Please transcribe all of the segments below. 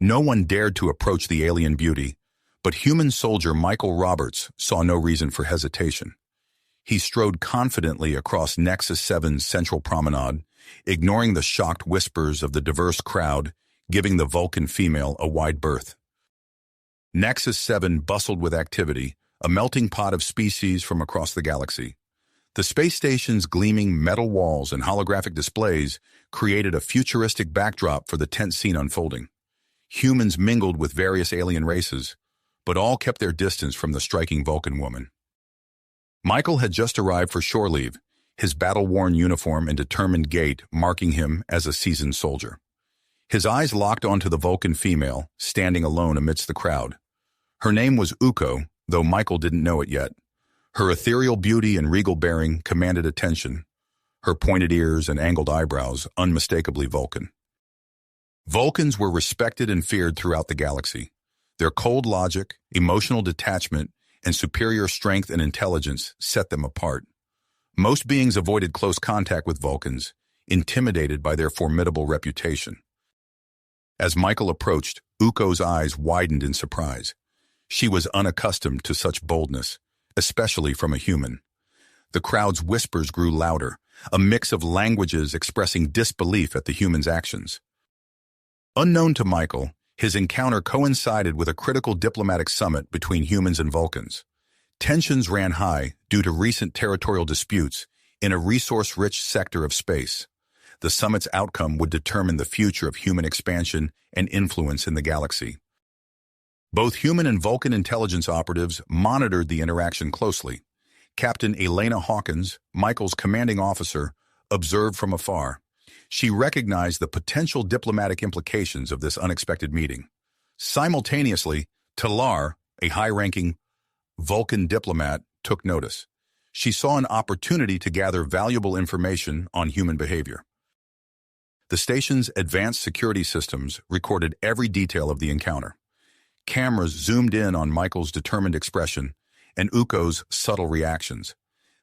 No one dared to approach the alien beauty, but human soldier Michael Roberts saw no reason for hesitation. He strode confidently across Nexus 7's central promenade, ignoring the shocked whispers of the diverse crowd, giving the Vulcan female a wide berth. Nexus 7 bustled with activity, a melting pot of species from across the galaxy. The space station's gleaming metal walls and holographic displays created a futuristic backdrop for the tense scene unfolding. Humans mingled with various alien races, but all kept their distance from the striking Vulcan woman. Michael had just arrived for shore leave, his battle-worn uniform and determined gait marking him as a seasoned soldier. His eyes locked onto the Vulcan female, standing alone amidst the crowd. Her name was Uko, though Michael didn't know it yet. Her ethereal beauty and regal bearing commanded attention, her pointed ears and angled eyebrows unmistakably Vulcan. Vulcans were respected and feared throughout the galaxy. Their cold logic, emotional detachment, and superior strength and intelligence set them apart. Most beings avoided close contact with Vulcans, intimidated by their formidable reputation. As Michael approached, Uko's eyes widened in surprise. She was unaccustomed to such boldness, especially from a human. The crowd's whispers grew louder, a mix of languages expressing disbelief at the human's actions. Unknown to Michael, his encounter coincided with a critical diplomatic summit between humans and Vulcans. Tensions ran high due to recent territorial disputes in a resource-rich sector of space. The summit's outcome would determine the future of human expansion and influence in the galaxy. Both human and Vulcan intelligence operatives monitored the interaction closely. Captain Elena Hawkins, Michael's commanding officer, observed from afar. She recognized the potential diplomatic implications of this unexpected meeting. Simultaneously, Talar, a high-ranking Vulcan diplomat, took notice. She saw an opportunity to gather valuable information on human behavior. The station's advanced security systems recorded every detail of the encounter. Cameras zoomed in on Michael's determined expression and Uko's subtle reactions.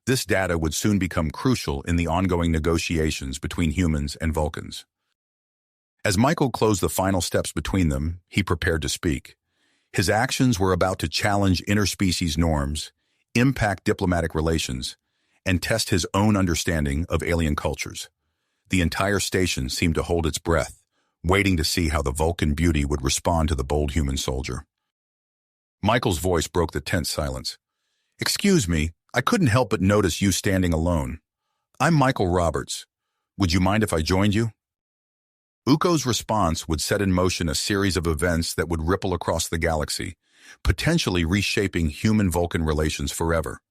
This data would soon become crucial in the ongoing negotiations between humans and Vulcans. As Michael closed the final steps between them, he prepared to speak. His actions were about to challenge interspecies norms, impact diplomatic relations, and test his own understanding of alien cultures. The entire station seemed to hold its breath, waiting to see how the Vulcan beauty would respond to the bold human soldier. Michael's voice broke the tense silence. "Excuse me, I couldn't help but notice you standing alone. I'm Michael Roberts. Would you mind if I joined you?" Uko's response would set in motion a series of events that would ripple across the galaxy, potentially reshaping human-Vulcan relations forever.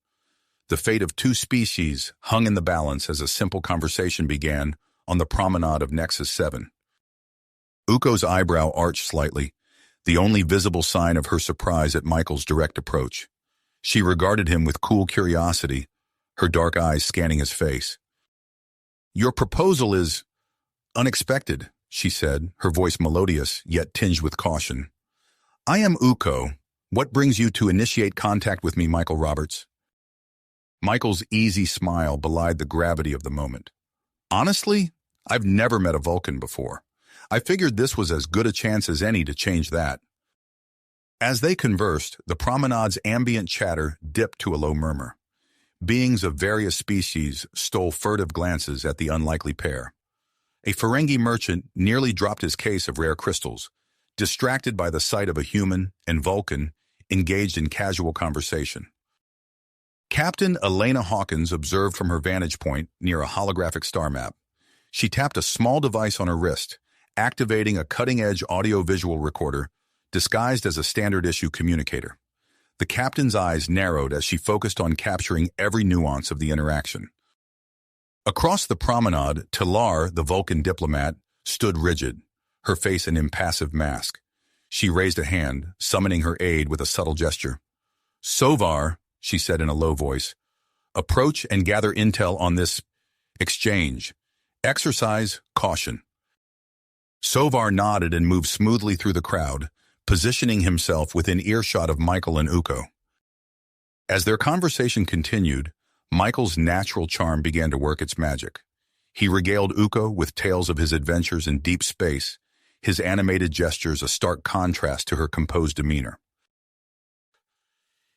The fate of two species hung in the balance as a simple conversation began on the promenade of Nexus 7. Uko's eyebrow arched slightly, the only visible sign of her surprise at Michael's direct approach. She regarded him with cool curiosity, her dark eyes scanning his face. "Your proposal is unexpected," she said, her voice melodious yet tinged with caution. "I am Uko. What brings you to initiate contact with me, Michael Roberts?" Michael's easy smile belied the gravity of the moment. "Honestly, I've never met a Vulcan before. I figured this was as good a chance as any to change that." As they conversed, the promenade's ambient chatter dipped to a low murmur. Beings of various species stole furtive glances at the unlikely pair. A Ferengi merchant nearly dropped his case of rare crystals, distracted by the sight of a human and Vulcan engaged in casual conversation. Captain Elena Hawkins observed from her vantage point near a holographic star map. She tapped a small device on her wrist, activating a cutting-edge audio-visual recorder disguised as a standard-issue communicator. The captain's eyes narrowed as she focused on capturing every nuance of the interaction. Across the promenade, Talar, the Vulcan diplomat, stood rigid, her face an impassive mask. She raised a hand, summoning her aide with a subtle gesture. "Sovar," she said in a low voice, "approach and gather intel on this exchange. Exercise caution." Sovar nodded and moved smoothly through the crowd, positioning himself within earshot of Michael and Uko. As their conversation continued, Michael's natural charm began to work its magic. He regaled Uko with tales of his adventures in deep space, his animated gestures a stark contrast to her composed demeanor.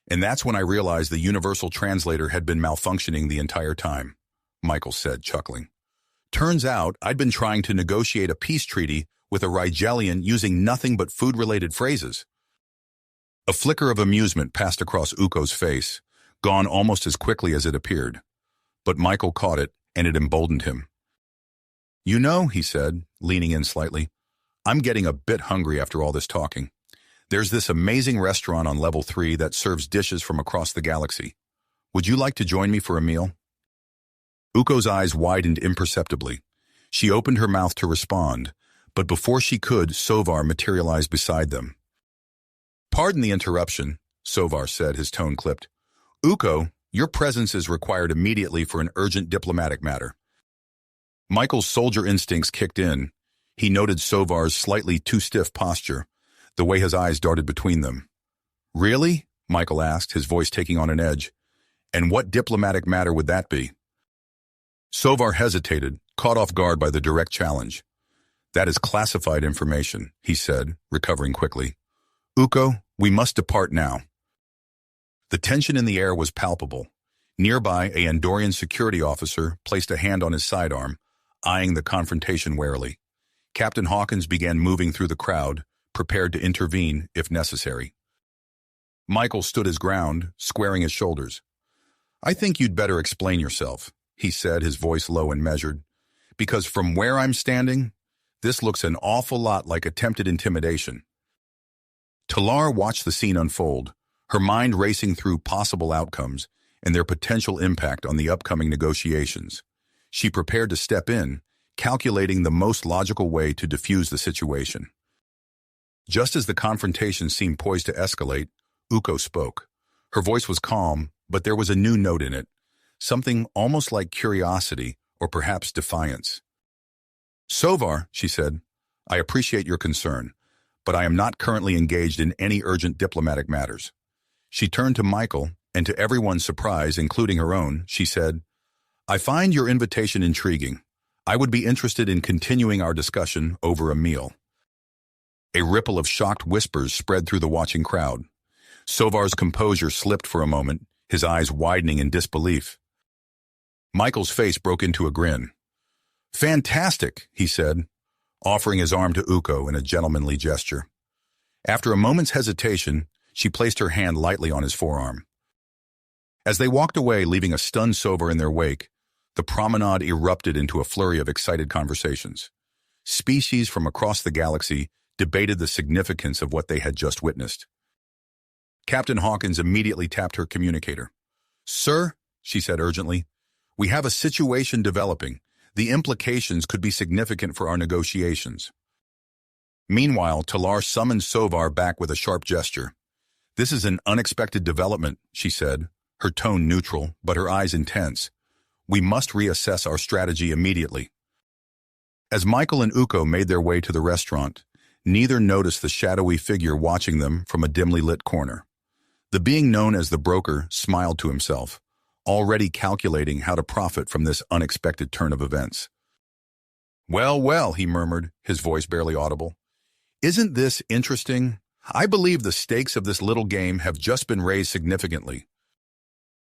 "And that's when I realized the universal translator had been malfunctioning the entire time," Michael said, chuckling. "Turns out I'd been trying to negotiate a peace treaty with a Rigelian using nothing but food-related phrases." A flicker of amusement passed across Uko's face, gone almost as quickly as it appeared. But Michael caught it, and it emboldened him. "You know," he said, leaning in slightly, "I'm getting a bit hungry after all this talking. There's this amazing restaurant on level 3 that serves dishes from across the galaxy. Would you like to join me for a meal?" Uko's eyes widened imperceptibly. She opened her mouth to respond, but before she could, Sovar materialized beside them. "Pardon the interruption," Sovar said, his tone clipped. "Uko, your presence is required immediately for an urgent diplomatic matter." Michael's soldier instincts kicked in. He noted Sovar's slightly too stiff posture, the way his eyes darted between them. "Really?" Michael asked, his voice taking on an edge. "And what diplomatic matter would that be?" Sovar hesitated, caught off guard by the direct challenge. "That is classified information," he said, recovering quickly. "Uko, we must depart now." The tension in the air was palpable. Nearby, a Andorian security officer placed a hand on his sidearm, eyeing the confrontation warily. Captain Hawkins began moving through the crowd, prepared to intervene if necessary. Michael stood his ground, squaring his shoulders. "I think you'd better explain yourself," he said, his voice low and measured, "because from where I'm standing, this looks an awful lot like attempted intimidation." Talar watched the scene unfold, her mind racing through possible outcomes and their potential impact on the upcoming negotiations. She prepared to step in, calculating the most logical way to defuse the situation. Just as the confrontation seemed poised to escalate, Uko spoke. Her voice was calm, but there was a new note in it, something almost like curiosity or perhaps defiance. "Sovar," she said, "I appreciate your concern, but I am not currently engaged in any urgent diplomatic matters." She turned to Michael, and to everyone's surprise, including her own, she said, "I find your invitation intriguing. I would be interested in continuing our discussion over a meal." A ripple of shocked whispers spread through the watching crowd. Sovar's composure slipped for a moment, his eyes widening in disbelief. Michael's face broke into a grin. "Fantastic," he said, offering his arm to Uko in a gentlemanly gesture. After a moment's hesitation, she placed her hand lightly on his forearm. As they walked away, leaving a stunned Sovar in their wake, the promenade erupted into a flurry of excited conversations. Species from across the galaxy debated the significance of what they had just witnessed. Captain Hawkins immediately tapped her communicator. "Sir," she said urgently, "we have a situation developing. The implications could be significant for our negotiations." Meanwhile, Talar summoned Sovar back with a sharp gesture. "This is an unexpected development," she said, her tone neutral, but her eyes intense. "We must reassess our strategy immediately." As Michael and Uko made their way to the restaurant, neither noticed the shadowy figure watching them from a dimly lit corner. The being known as the broker smiled to himself, already calculating how to profit from this unexpected turn of events. "Well, well," he murmured, his voice barely audible. "Isn't this interesting? I believe the stakes of this little game have just been raised significantly."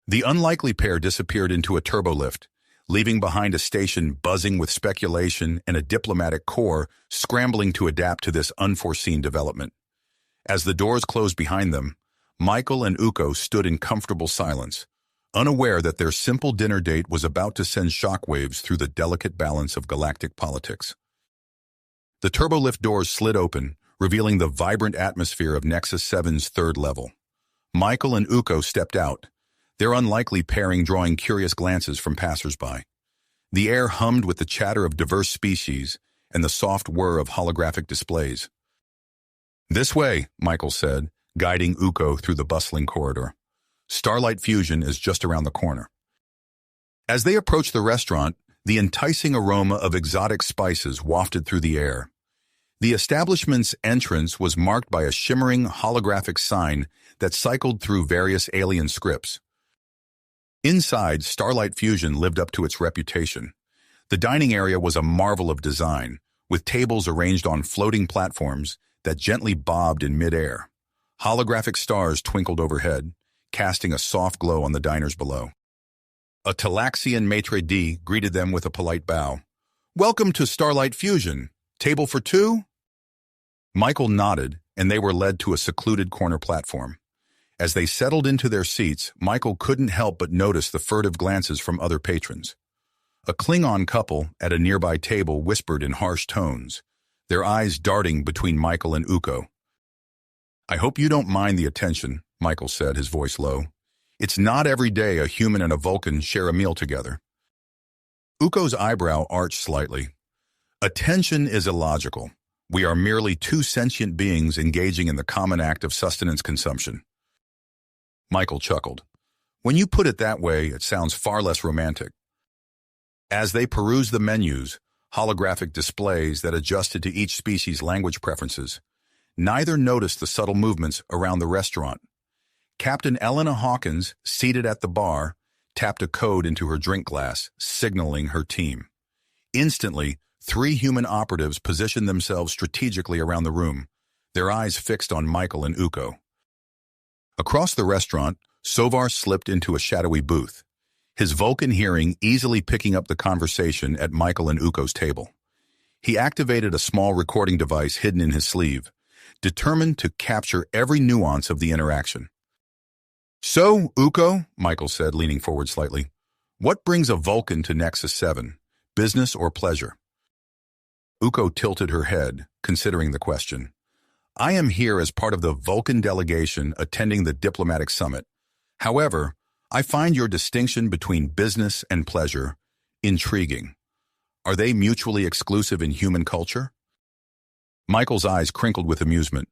The unlikely pair disappeared into a turbolift, leaving behind a station buzzing with speculation and a diplomatic corps scrambling to adapt to this unforeseen development. As the doors closed behind them, Michael and Uko stood in comfortable silence, unaware that their simple dinner date was about to send shockwaves through the delicate balance of galactic politics. The turbolift doors slid open, revealing the vibrant atmosphere of Nexus 7's third level. Michael and Uko stepped out, their unlikely pairing drawing curious glances from passers-by. The air hummed with the chatter of diverse species and the soft whir of holographic displays. "This way," Michael said, guiding Uko through the bustling corridor. "Starlight Fusion is just around the corner." As they approached the restaurant, the enticing aroma of exotic spices wafted through the air. The establishment's entrance was marked by a shimmering holographic sign that cycled through various alien scripts. Inside, Starlight Fusion lived up to its reputation. The dining area was a marvel of design, with tables arranged on floating platforms that gently bobbed in midair. Holographic stars twinkled overhead, casting a soft glow on the diners below. A Talaxian maitre d' greeted them with a polite bow. "Welcome to Starlight Fusion. Table for two?" Michael nodded, and they were led to a secluded corner platform. As they settled into their seats, Michael couldn't help but notice the furtive glances from other patrons. A Klingon couple at a nearby table whispered in harsh tones, their eyes darting between Michael and Uko. "I hope you don't mind the attention," Michael said, his voice low. "It's not every day a human and a Vulcan share a meal together." Uko's eyebrow arched slightly. "Attention is illogical. We are merely two sentient beings engaging in the common act of sustenance consumption." Michael chuckled. "When you put it that way, it sounds far less romantic." As they perused the menus, holographic displays that adjusted to each species' language preferences, neither noticed the subtle movements around the restaurant. Captain Elena Hawkins, seated at the bar, tapped a code into her drink glass, signaling her team. Instantly, 3 human operatives positioned themselves strategically around the room, their eyes fixed on Michael and Uko. Across the restaurant, Sovar slipped into a shadowy booth, his Vulcan hearing easily picking up the conversation at Michael and Uko's table. He activated a small recording device hidden in his sleeve, determined to capture every nuance of the interaction. "So, Uko," Michael said, leaning forward slightly, "what brings a Vulcan to Nexus 7, business or pleasure?" Uko tilted her head, considering the question. "I am here as part of the Vulcan delegation attending the diplomatic summit. However, I find your distinction between business and pleasure intriguing. Are they mutually exclusive in human culture?" Michael's eyes crinkled with amusement.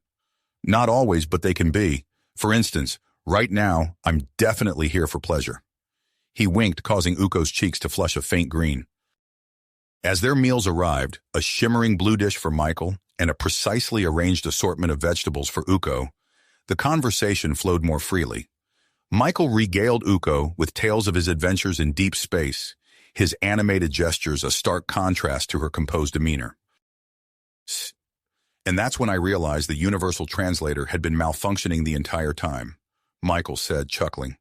"Not always, but they can be. For instance, right now, I'm definitely here for pleasure." He winked, causing Uko's cheeks to flush a faint green. As their meals arrived, a shimmering blue dish for Michael and a precisely arranged assortment of vegetables for Uko, the conversation flowed more freely. Michael regaled Uko with tales of his adventures in deep space, his animated gestures a stark contrast to her composed demeanor. "And that's when I realized the universal translator had been malfunctioning the entire time," Michael said, chuckling.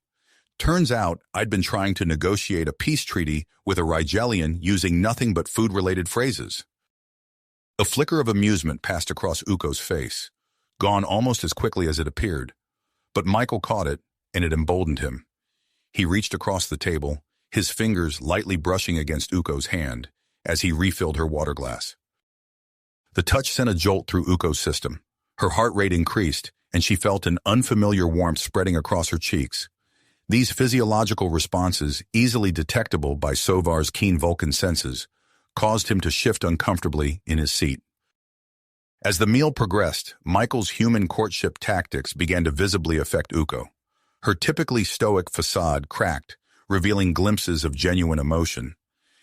"Turns out I'd been trying to negotiate a peace treaty with a Rigelian using nothing but food-related phrases." A flicker of amusement passed across Uko's face, gone almost as quickly as it appeared. But Michael caught it, and it emboldened him. He reached across the table, his fingers lightly brushing against Uko's hand as he refilled her water glass. The touch sent a jolt through Uko's system. Her heart rate increased, and she felt an unfamiliar warmth spreading across her cheeks. These physiological responses, easily detectable by Sovar's keen Vulcan senses, caused him to shift uncomfortably in his seat. As the meal progressed, Michael's human courtship tactics began to visibly affect Uko. Her typically stoic facade cracked, revealing glimpses of genuine emotion.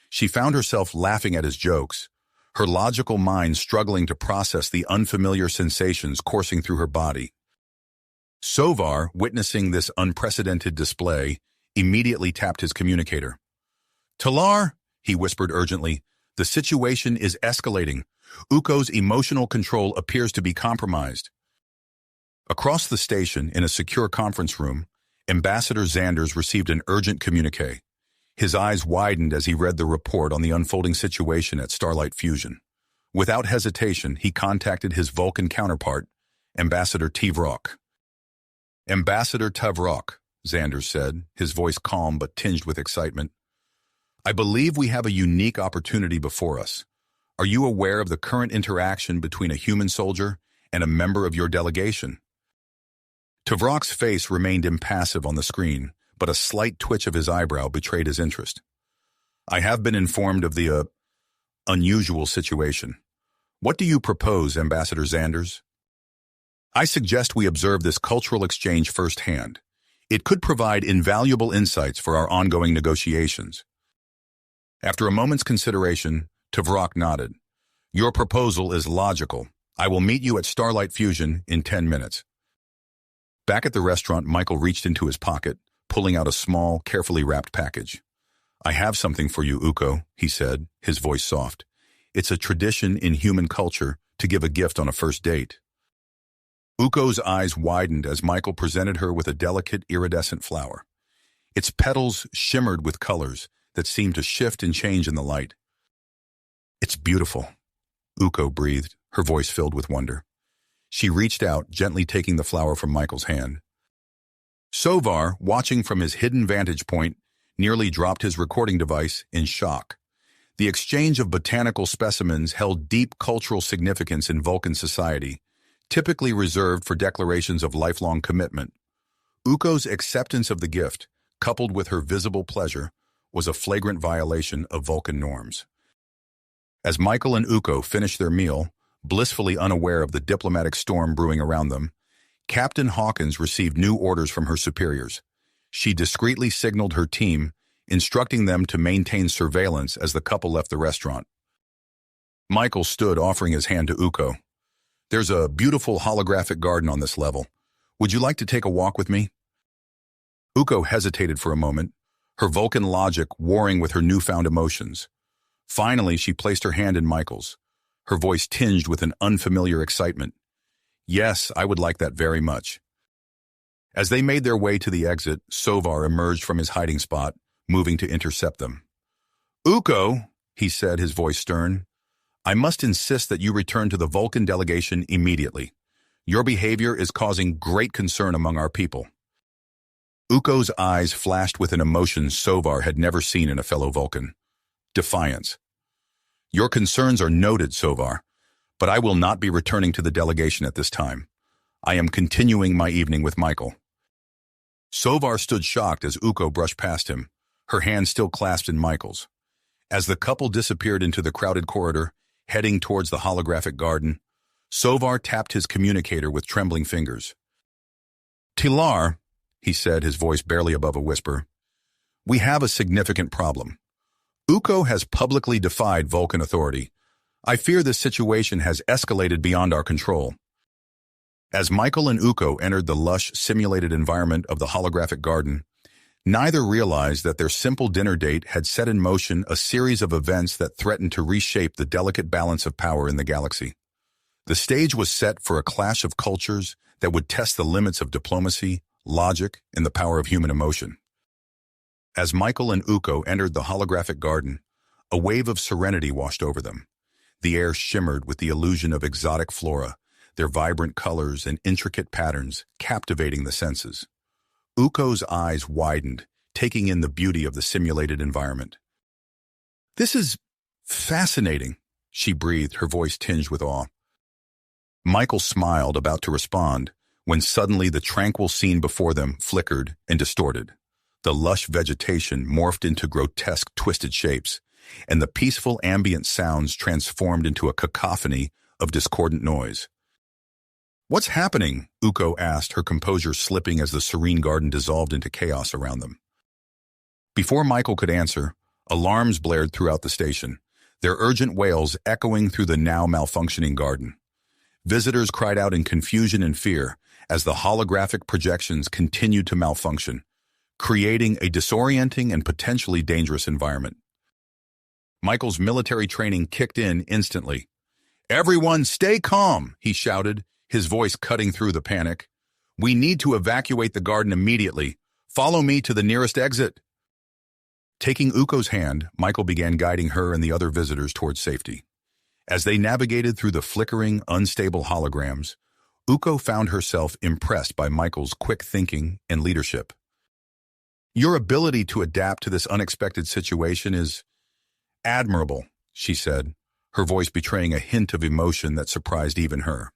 She found herself laughing at his jokes, her logical mind struggling to process the unfamiliar sensations coursing through her body. Sovar, witnessing this unprecedented display, immediately tapped his communicator. "Talar," he whispered urgently, "the situation is escalating. Uko's emotional control appears to be compromised." Across the station, in a secure conference room, Ambassador Xanders received an urgent communique. His eyes widened as he read the report on the unfolding situation at Starlight Fusion. Without hesitation, he contacted his Vulcan counterpart, Ambassador Tavrok. "Ambassador Tavrok," Xanders said, his voice calm but tinged with excitement. "I believe we have a unique opportunity before us. Are you aware of the current interaction between a human soldier and a member of your delegation?" Tavrok's face remained impassive on the screen, but a slight twitch of his eyebrow betrayed his interest. "I have been informed of the, unusual situation. What do you propose, Ambassador Xanders?" "I suggest we observe this cultural exchange firsthand. It could provide invaluable insights for our ongoing negotiations." After a moment's consideration, Tavrok nodded. "Your proposal is logical. I will meet you at Starlight Fusion in 10 minutes. Back at the restaurant, Michael reached into his pocket, pulling out a small, carefully wrapped package. "I have something for you, Uko," he said, his voice soft. It's a tradition in human culture to give a gift on a first date. Uko's eyes widened as Michael presented her with a delicate, iridescent flower. Its petals shimmered with colors that seemed to shift and change in the light. "It's beautiful," Uko breathed, her voice filled with wonder. She reached out, gently taking the flower from Michael's hand. Sovar, watching from his hidden vantage point, nearly dropped his recording device in shock. The exchange of botanical specimens held deep cultural significance in Vulcan society, typically reserved for declarations of lifelong commitment. Uko's acceptance of the gift, coupled with her visible pleasure, was a flagrant violation of Vulcan norms. As Michael and Uko finished their meal, blissfully unaware of the diplomatic storm brewing around them, Captain Hawkins received new orders from her superiors. She discreetly signaled her team, instructing them to maintain surveillance as the couple left the restaurant. Michael stood, offering his hand to Uko. "There's a beautiful holographic garden on this level. Would you like to take a walk with me?" Uko hesitated for a moment, her Vulcan logic warring with her newfound emotions. Finally, she placed her hand in Michael's, her voice tinged with an unfamiliar excitement. "Yes, I would like that very much." As they made their way to the exit, Sovar emerged from his hiding spot, moving to intercept them. "Uko," he said, his voice stern, "I must insist that you return to the Vulcan delegation immediately. Your behavior is causing great concern among our people." Uko's eyes flashed with an emotion Sovar had never seen in a fellow Vulcan. Defiance. "Your concerns are noted, Sovar, but I will not be returning to the delegation at this time. I am continuing my evening with Michael." Sovar stood shocked as Uko brushed past him, her hand still clasped in Michael's. As the couple disappeared into the crowded corridor, heading towards the holographic garden, Sovar tapped his communicator with trembling fingers. "Tilar," he said, his voice barely above a whisper, "we have a significant problem. Uko has publicly defied Vulcan authority. I fear this situation has escalated beyond our control." As Michael and Uko entered the lush, simulated environment of the holographic garden, neither realized that their simple dinner date had set in motion a series of events that threatened to reshape the delicate balance of power in the galaxy. The stage was set for a clash of cultures that would test the limits of diplomacy, logic, and the power of human emotion. As Michael and Uko entered the holographic garden, a wave of serenity washed over them. The air shimmered with the illusion of exotic flora, their vibrant colors and intricate patterns captivating the senses. Uko's eyes widened, taking in the beauty of the simulated environment. "This is fascinating," she breathed, her voice tinged with awe. Michael smiled, about to respond, when suddenly the tranquil scene before them flickered and distorted. The lush vegetation morphed into grotesque, twisted shapes, and the peaceful ambient sounds transformed into a cacophony of discordant noise. "What's happening?" Uko asked, her composure slipping as the serene garden dissolved into chaos around them. Before Michael could answer, alarms blared throughout the station, their urgent wails echoing through the now malfunctioning garden. Visitors cried out in confusion and fear as the holographic projections continued to malfunction, creating a disorienting and potentially dangerous environment. Michael's military training kicked in instantly. "Everyone stay calm," he shouted, his voice cutting through the panic. "We need to evacuate the garden immediately. Follow me to the nearest exit." Taking Uko's hand, Michael began guiding her and the other visitors towards safety. As they navigated through the flickering, unstable holograms, Uko found herself impressed by Michael's quick thinking and leadership. "Your ability to adapt to this unexpected situation is admirable," she said, her voice betraying a hint of emotion that surprised even her.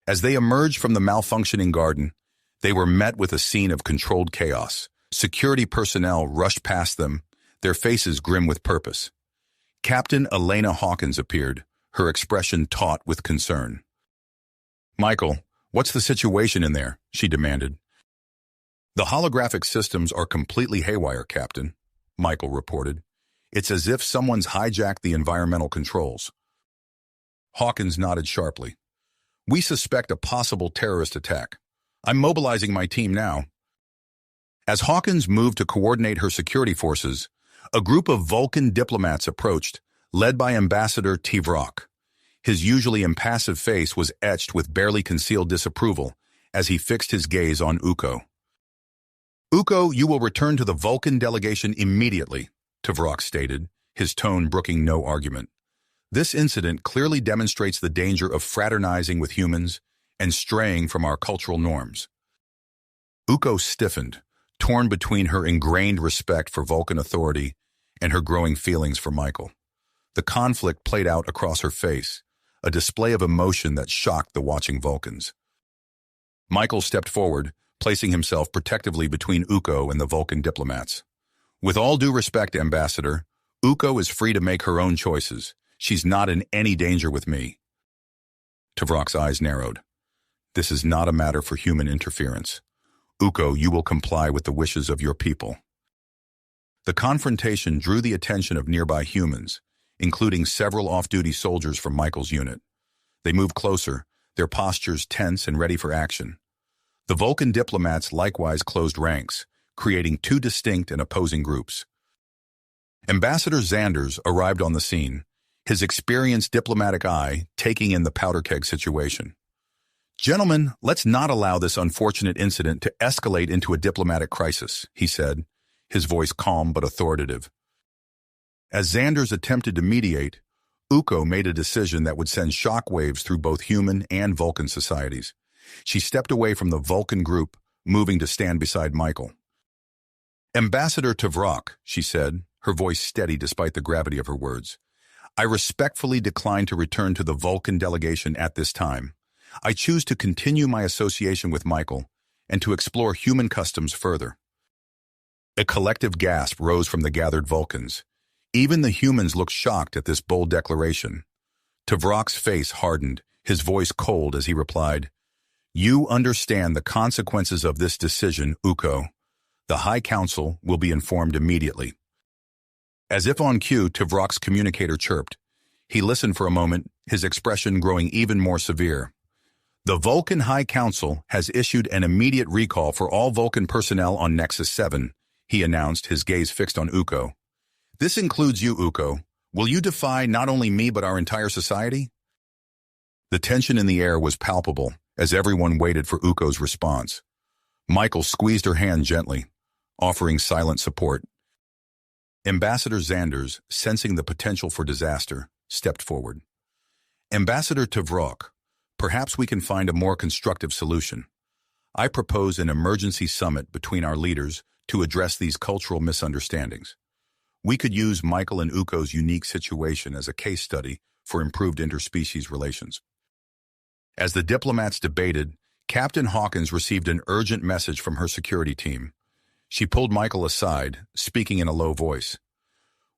As they emerged from the malfunctioning garden, they were met with a scene of controlled chaos. Security personnel rushed past them, their faces grim with purpose. Captain Elena Hawkins appeared, her expression taut with concern. "Michael, what's the situation in there?" she demanded. "The holographic systems are completely haywire, Captain," Michael reported. "It's as if someone's hijacked the environmental controls." Hawkins nodded sharply. "We suspect a possible terrorist attack. I'm mobilizing my team now." As Hawkins moved to coordinate her security forces, a group of Vulcan diplomats approached, led by Ambassador Tvrok. His usually impassive face was etched with barely concealed disapproval as he fixed his gaze on Uko. "Uko, you will return to the Vulcan delegation immediately," Tvrok stated, his tone brooking no argument. This incident clearly demonstrates the danger of fraternizing with humans and straying from our cultural norms. Uko stiffened, torn between her ingrained respect for Vulcan authority and her growing feelings for Michael. The conflict played out across her face, a display of emotion that shocked the watching Vulcans. Michael stepped forward, placing himself protectively between Uko and the Vulcan diplomats. "With all due respect, Ambassador, Uko is free to make her own choices. She's not in any danger with me." Tvrok's eyes narrowed. "This is not a matter for human interference. Uko, you will comply with the wishes of your people." The confrontation drew the attention of nearby humans, including several off-duty soldiers from Michael's unit. They moved closer, their postures tense and ready for action. The Vulcan diplomats likewise closed ranks, creating two distinct and opposing groups. Ambassador Xanders arrived on the scene, his experienced diplomatic eye taking in the powder keg situation. "Gentlemen, let's not allow this unfortunate incident to escalate into a diplomatic crisis," he said, his voice calm but authoritative. As Xanders attempted to mediate, Uko made a decision that would send shockwaves through both human and Vulcan societies. She stepped away from the Vulcan group, moving to stand beside Michael. "Ambassador Tvrok," she said, her voice steady despite the gravity of her words, "I respectfully decline to return to the Vulcan delegation at this time. I choose to continue my association with Michael and to explore human customs further." A collective gasp rose from the gathered Vulcans. Even the humans looked shocked at this bold declaration. Tvrok's face hardened, his voice cold as he replied, "You understand the consequences of this decision, Uko. The High Council will be informed immediately." As if on cue, Tvrok's communicator chirped. He listened for a moment, his expression growing even more severe. "The Vulcan High Council has issued an immediate recall for all Vulcan personnel on Nexus 7, he announced, his gaze fixed on Uko. "This includes you, Uko. Will you defy not only me but our entire society?" The tension in the air was palpable as everyone waited for Uko's response. Michael squeezed her hand gently, offering silent support. Ambassador Xanders, sensing the potential for disaster, stepped forward. "Ambassador Tvrok, perhaps we can find a more constructive solution. I propose an emergency summit between our leaders to address these cultural misunderstandings. We could use Michael and Uko's unique situation as a case study for improved interspecies relations." As the diplomats debated, Captain Hawkins received an urgent message from her security team. She pulled Michael aside, speaking in a low voice.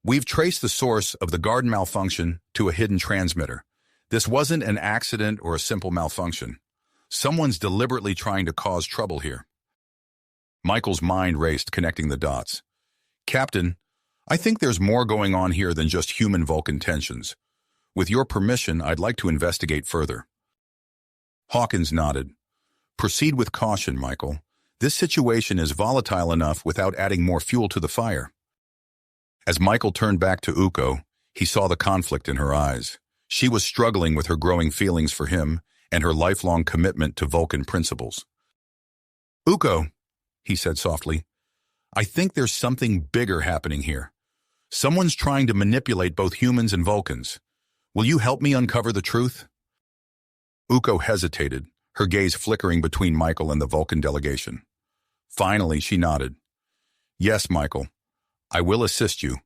"We've traced the source of the garden malfunction to a hidden transmitter. This wasn't an accident or a simple malfunction. Someone's deliberately trying to cause trouble here." Michael's mind raced, connecting the dots. "Captain, I think there's more going on here than just human Vulcan tensions. With your permission, I'd like to investigate further." Hawkins nodded. "Proceed with caution, Michael. This situation is volatile enough without adding more fuel to the fire." As Michael turned back to Uko, he saw the conflict in her eyes. She was struggling with her growing feelings for him and her lifelong commitment to Vulcan principles. "Uko," he said softly, "I think there's something bigger happening here. Someone's trying to manipulate both humans and Vulcans. Will you help me uncover the truth?" Uko hesitated, her gaze flickering between Michael and the Vulcan delegation. Finally, she nodded. "Yes, Michael, I will assist you.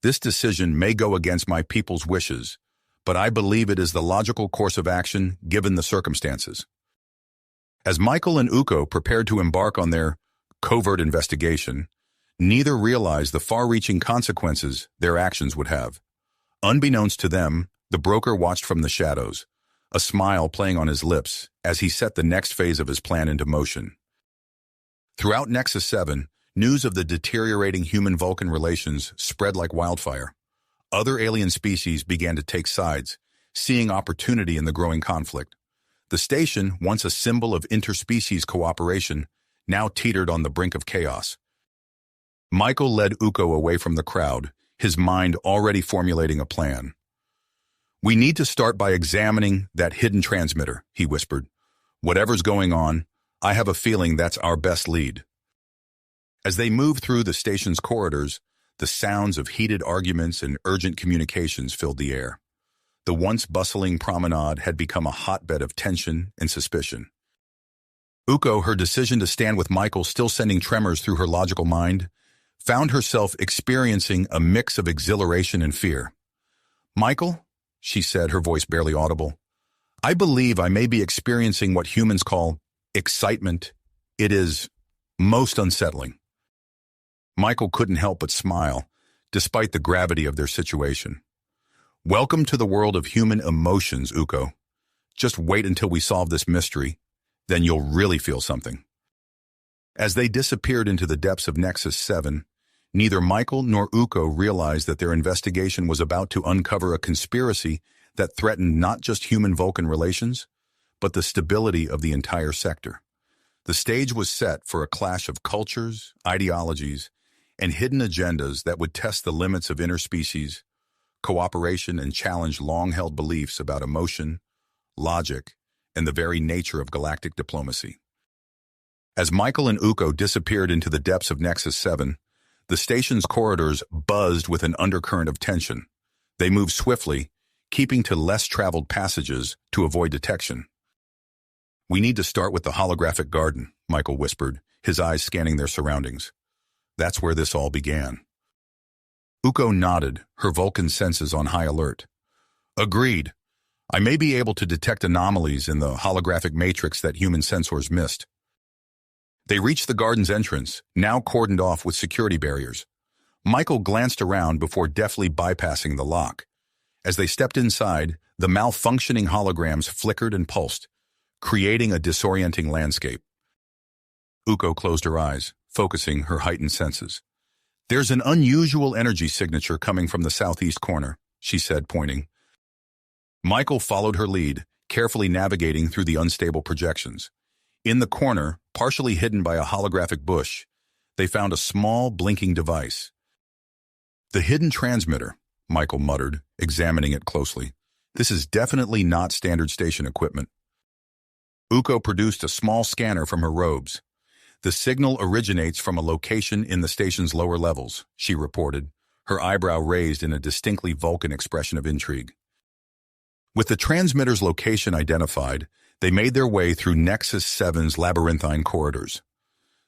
This decision may go against my people's wishes, but I believe it is the logical course of action given the circumstances." As Michael and Uko prepared to embark on their covert investigation, neither realized the far-reaching consequences their actions would have. Unbeknownst to them, the broker watched from the shadows, a smile playing on his lips as he set the next phase of his plan into motion. Throughout Nexus 7, news of the deteriorating human-Vulcan relations spread like wildfire. Other alien species began to take sides, seeing opportunity in the growing conflict. The station, once a symbol of interspecies cooperation, now teetered on the brink of chaos. Michael led Uko away from the crowd, his mind already formulating a plan. "We need to start by examining that hidden transmitter," he whispered. "Whatever's going on, I have a feeling that's our best lead." As they moved through the station's corridors, the sounds of heated arguments and urgent communications filled the air. The once bustling promenade had become a hotbed of tension and suspicion. Uko, her decision to stand with Michael still sending tremors through her logical mind, found herself experiencing a mix of exhilaration and fear. "Michael," she said, her voice barely audible, "I believe I may be experiencing what humans call excitement. It is most unsettling." Michael couldn't help but smile, despite the gravity of their situation. "Welcome to the world of human emotions, Uko. Just wait until we solve this mystery, then you'll really feel something." As they disappeared into the depths of Nexus 7, neither Michael nor Uko realized that their investigation was about to uncover a conspiracy that threatened not just human-Vulcan relations, but the stability of the entire sector. The stage was set for a clash of cultures, ideologies, and hidden agendas that would test the limits of interspecies cooperation and challenge long-held beliefs about emotion, logic, and the very nature of galactic diplomacy. As Michael and Uko disappeared into the depths of Nexus 7, the station's corridors buzzed with an undercurrent of tension. They moved swiftly, keeping to less-traveled passages to avoid detection. "We need to start with the holographic garden," Michael whispered, his eyes scanning their surroundings. "That's where this all began." Uko nodded, her Vulcan senses on high alert. "Agreed. I may be able to detect anomalies in the holographic matrix that human sensors missed." They reached the garden's entrance, now cordoned off with security barriers. Michael glanced around before deftly bypassing the lock. As they stepped inside, the malfunctioning holograms flickered and pulsed, creating a disorienting landscape. Uko closed her eyes, focusing her heightened senses. "There's an unusual energy signature coming from the southeast corner," she said, pointing. Michael followed her lead, carefully navigating through the unstable projections. In the corner, partially hidden by a holographic bush, they found a small, blinking device. "The hidden transmitter," Michael muttered, examining it closely. "This is definitely not standard station equipment." Uko produced a small scanner from her robes. "The signal originates from a location in the station's lower levels," she reported, her eyebrow raised in a distinctly Vulcan expression of intrigue. With the transmitter's location identified, they made their way through Nexus 7's labyrinthine corridors.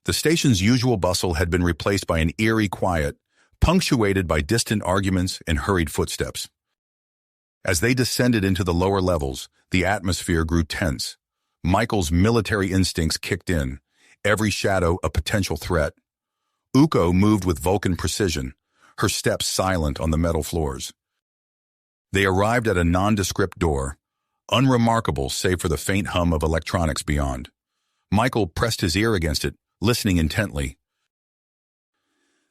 The station's usual bustle had been replaced by an eerie quiet, punctuated by distant arguments and hurried footsteps. As they descended into the lower levels, the atmosphere grew tense. Michael's military instincts kicked in, every shadow a potential threat. Uko moved with Vulcan precision, her steps silent on the metal floors. They arrived at a nondescript door, unremarkable save for the faint hum of electronics beyond. Michael pressed his ear against it, listening intently.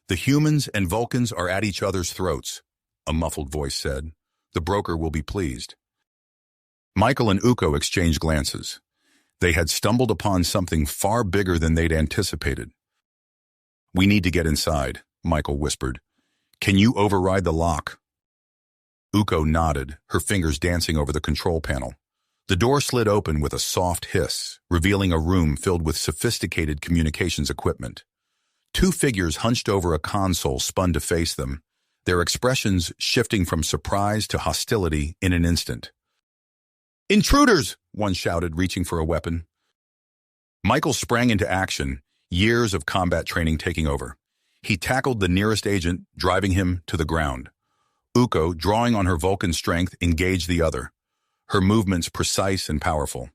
"The humans and Vulcans are at each other's throats," a muffled voice said. "The broker will be pleased." Michael and Uko exchanged glances. They had stumbled upon something far bigger than they'd anticipated. "We need to get inside," Michael whispered. "Can you override the lock?" Uko nodded, her fingers dancing over the control panel. The door slid open with a soft hiss, revealing a room filled with sophisticated communications equipment. Two figures hunched over a console spun to face them, their expressions shifting from surprise to hostility in an instant. "Intruders!" one shouted, reaching for a weapon. Michael sprang into action, years of combat training taking over. He tackled the nearest agent, driving him to the ground. Uko, drawing on her Vulcan strength, engaged the other, her movements precise and powerful.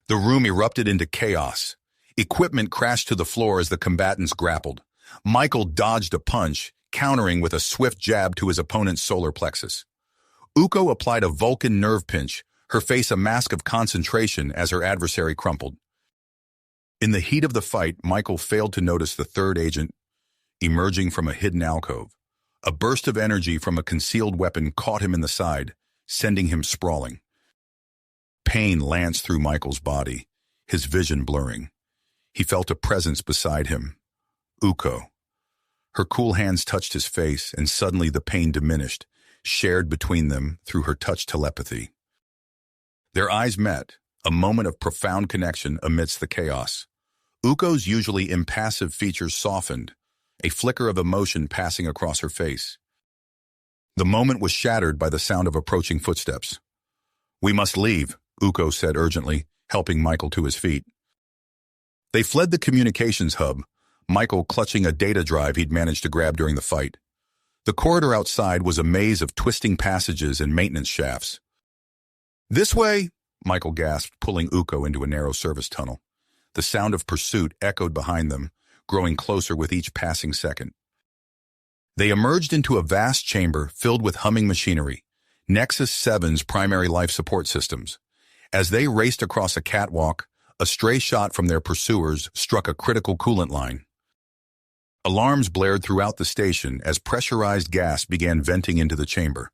The room erupted into chaos. Equipment crashed to the floor as the combatants grappled. Michael dodged a punch, countering with a swift jab to his opponent's solar plexus. Uko applied a Vulcan nerve pinch, her face a mask of concentration as her adversary crumpled. In the heat of the fight, Michael failed to notice the third agent emerging from a hidden alcove. A burst of energy from a concealed weapon caught him in the side, sending him sprawling. Pain lanced through Michael's body, his vision blurring. He felt a presence beside him. Uko. Her cool hands touched his face, and suddenly the pain diminished, shared between them through her touch telepathy. Their eyes met, a moment of profound connection amidst the chaos. Uko's usually impassive features softened, a flicker of emotion passing across her face. The moment was shattered by the sound of approaching footsteps. "We must leave," Uko said urgently, helping Michael to his feet. They fled the communications hub, Michael clutching a data drive he'd managed to grab during the fight. The corridor outside was a maze of twisting passages and maintenance shafts. "This way," Michael gasped, pulling Uko into a narrow service tunnel. The sound of pursuit echoed behind them, growing closer with each passing second. They emerged into a vast chamber filled with humming machinery, Nexus 7's primary life support systems. As they raced across a catwalk, a stray shot from their pursuers struck a critical coolant line. Alarms blared throughout the station as pressurized gas began venting into the chamber.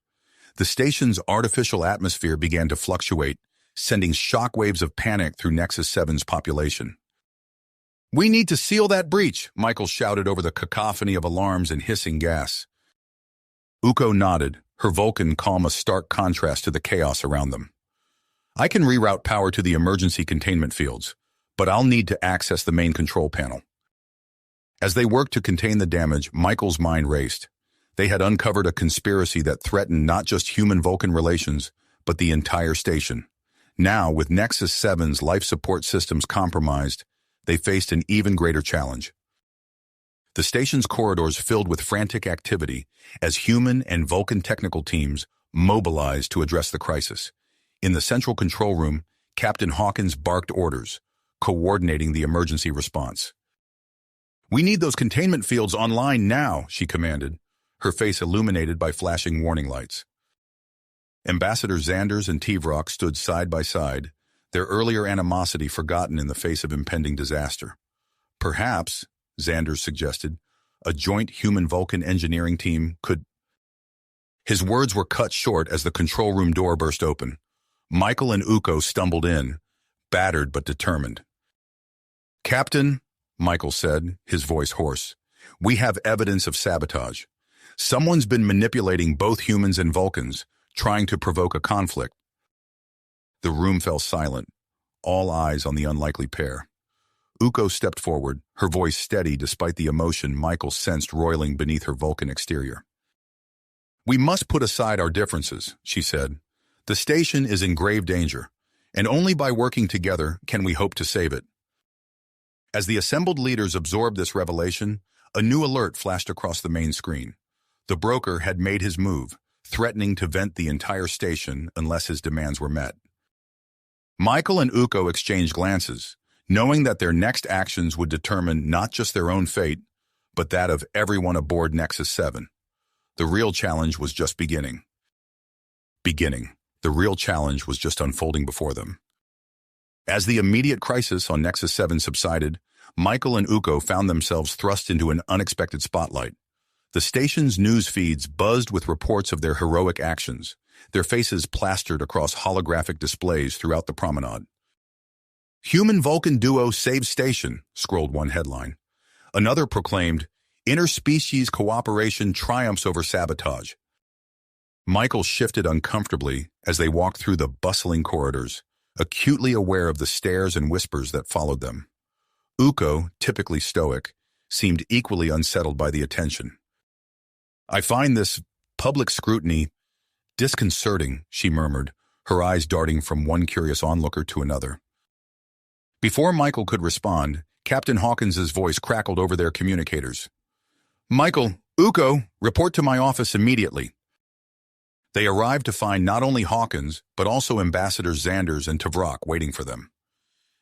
The station's artificial atmosphere began to fluctuate, sending shockwaves of panic through Nexus 7's population. "We need to seal that breach," Michael shouted over the cacophony of alarms and hissing gas. Uko nodded, her Vulcan calm a stark contrast to the chaos around them. "I can reroute power to the emergency containment fields, but I'll need to access the main control panel." As they worked to contain the damage, Michael's mind raced. They had uncovered a conspiracy that threatened not just human-Vulcan relations, but the entire station. Now, with Nexus 7's life support systems compromised, they faced an even greater challenge. The station's corridors filled with frantic activity as human and Vulcan technical teams mobilized to address the crisis. In the central control room, Captain Hawkins barked orders, coordinating the emergency response. "We need those containment fields online now," she commanded, her face illuminated by flashing warning lights. Ambassador Xanders and Tvrok stood side by side, their earlier animosity forgotten in the face of impending disaster. "Perhaps," Xanders suggested, "a joint human-Vulcan engineering team could—" His words were cut short as the control room door burst open. Michael and Uko stumbled in, battered but determined. "Captain," Michael said, his voice hoarse, "we have evidence of sabotage. Someone's been manipulating both humans and Vulcans, trying to provoke a conflict." The room fell silent, all eyes on the unlikely pair. Uko stepped forward, her voice steady despite the emotion Michael sensed roiling beneath her Vulcan exterior. "We must put aside our differences," she said. "The station is in grave danger, and only by working together can we hope to save it." As the assembled leaders absorbed this revelation, a new alert flashed across the main screen. The broker had made his move, threatening to vent the entire station unless his demands were met. Michael and Uko exchanged glances, knowing that their next actions would determine not just their own fate, but that of everyone aboard Nexus 7. The real challenge was just beginning. The real challenge was just unfolding before them. As the immediate crisis on Nexus 7 subsided, Michael and Uko found themselves thrust into an unexpected spotlight. The station's news feeds buzzed with reports of their heroic actions, their faces plastered across holographic displays throughout the promenade. "Human-Vulcan duo saves station," scrolled one headline. Another proclaimed, "Interspecies cooperation triumphs over sabotage." Michael shifted uncomfortably as they walked through the bustling corridors, acutely aware of the stares and whispers that followed them. Uko, typically stoic, seemed equally unsettled by the attention. "I find this public scrutiny disconcerting," she murmured, her eyes darting from one curious onlooker to another. Before Michael could respond, Captain Hawkins's voice crackled over their communicators. "Michael, Uko, report to my office immediately." They arrived to find not only Hawkins, but also Ambassadors Xanders and Tvrok waiting for them.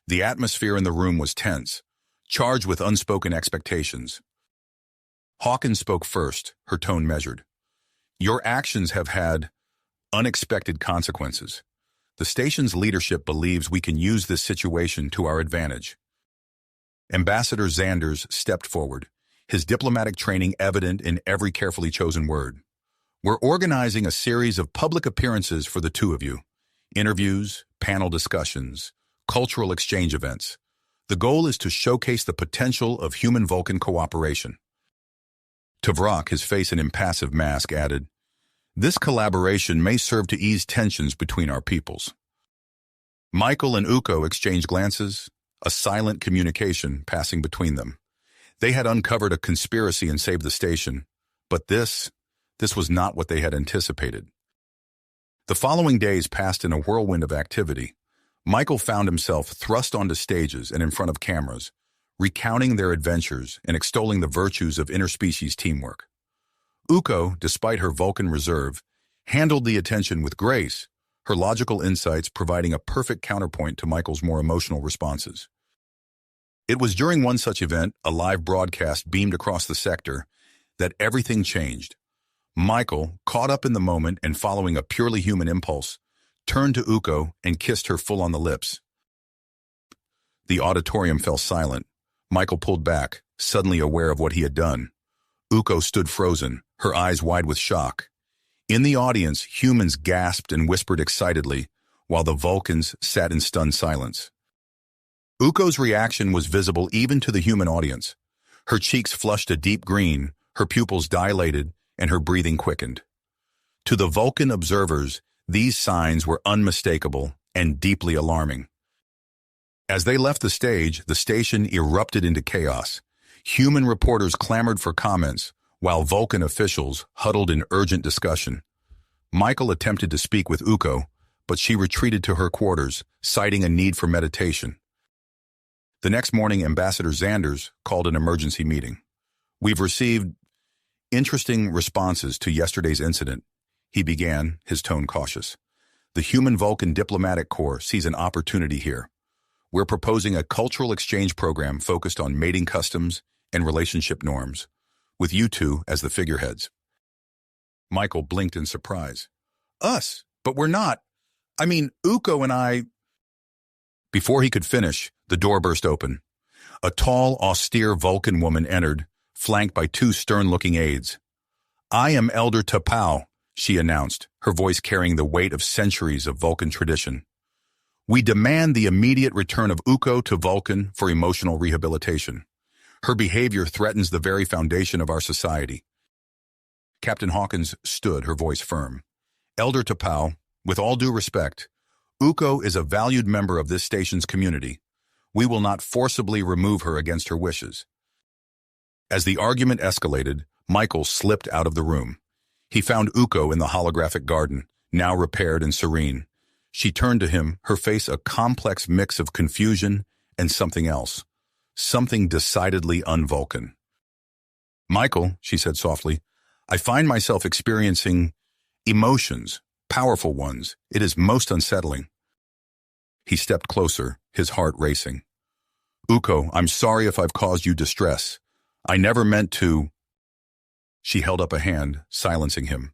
The atmosphere in the room was tense, charged with unspoken expectations. Hawkins spoke first, her tone measured. "Your actions have had unexpected consequences. The station's leadership believes we can use this situation to our advantage." Ambassador Xanders stepped forward, his diplomatic training evident in every carefully chosen word. "We're organizing a series of public appearances for the two of you. Interviews, panel discussions, cultural exchange events. The goal is to showcase the potential of human-Vulcan cooperation." Tavrak, his face an impassive mask, added, "This collaboration may serve to ease tensions between our peoples." Michael and Uko exchanged glances, a silent communication passing between them. They had uncovered a conspiracy and saved the station, but this was not what they had anticipated. The following days passed in a whirlwind of activity. Michael found himself thrust onto stages and in front of cameras, recounting their adventures and extolling the virtues of interspecies teamwork. Uko, despite her Vulcan reserve, handled the attention with grace, her logical insights providing a perfect counterpoint to Michael's more emotional responses. It was during one such event, a live broadcast beamed across the sector, that everything changed. Michael, caught up in the moment and following a purely human impulse, turned to Uko and kissed her full on the lips. The auditorium fell silent. Michael pulled back, suddenly aware of what he had done. Uko stood frozen, her eyes wide with shock. In the audience, humans gasped and whispered excitedly, while the Vulcans sat in stunned silence. Uko's reaction was visible even to the human audience. Her cheeks flushed a deep green, her pupils dilated, and her breathing quickened. To the Vulcan observers, these signs were unmistakable and deeply alarming. As they left the station erupted into chaos. Human reporters clamored for comments, while Vulcan officials huddled in urgent discussion. Michael attempted to speak with Uko, but she retreated to her quarters, citing a need for meditation. The next morning, Ambassador Xanders called an emergency meeting. "We've received interesting responses to yesterday's incident," he began, his tone cautious. "The Human Vulcan Diplomatic Corps sees an opportunity here. We're proposing a cultural exchange program focused on mating customs and relationship norms, with you two as the figureheads." Michael blinked in surprise. "Us? But we're not. I mean, Uko and I—" Before he could finish, the door burst open. A tall, austere Vulcan woman entered, flanked by two stern-looking aides. "I am Elder Tapau," she announced, her voice carrying the weight of centuries of Vulcan tradition. "We demand the immediate return of Uko to Vulcan for emotional rehabilitation. Her behavior threatens the very foundation of our society." Captain Hawkins stood, her voice firm. "Elder Tapau, with all due respect, Uko is a valued member of this station's community. We will not forcibly remove her against her wishes." As the argument escalated, Michael slipped out of the room. He found Uko in the holographic garden, now repaired and serene. She turned to him, her face a complex mix of confusion and something else. Something decidedly un-Vulcan. "Michael," she said softly, "I find myself experiencing emotions, powerful ones. It is most unsettling." He stepped closer, his heart racing. "Uko, I'm sorry if I've caused you distress. I never meant to—" She held up a hand, silencing him.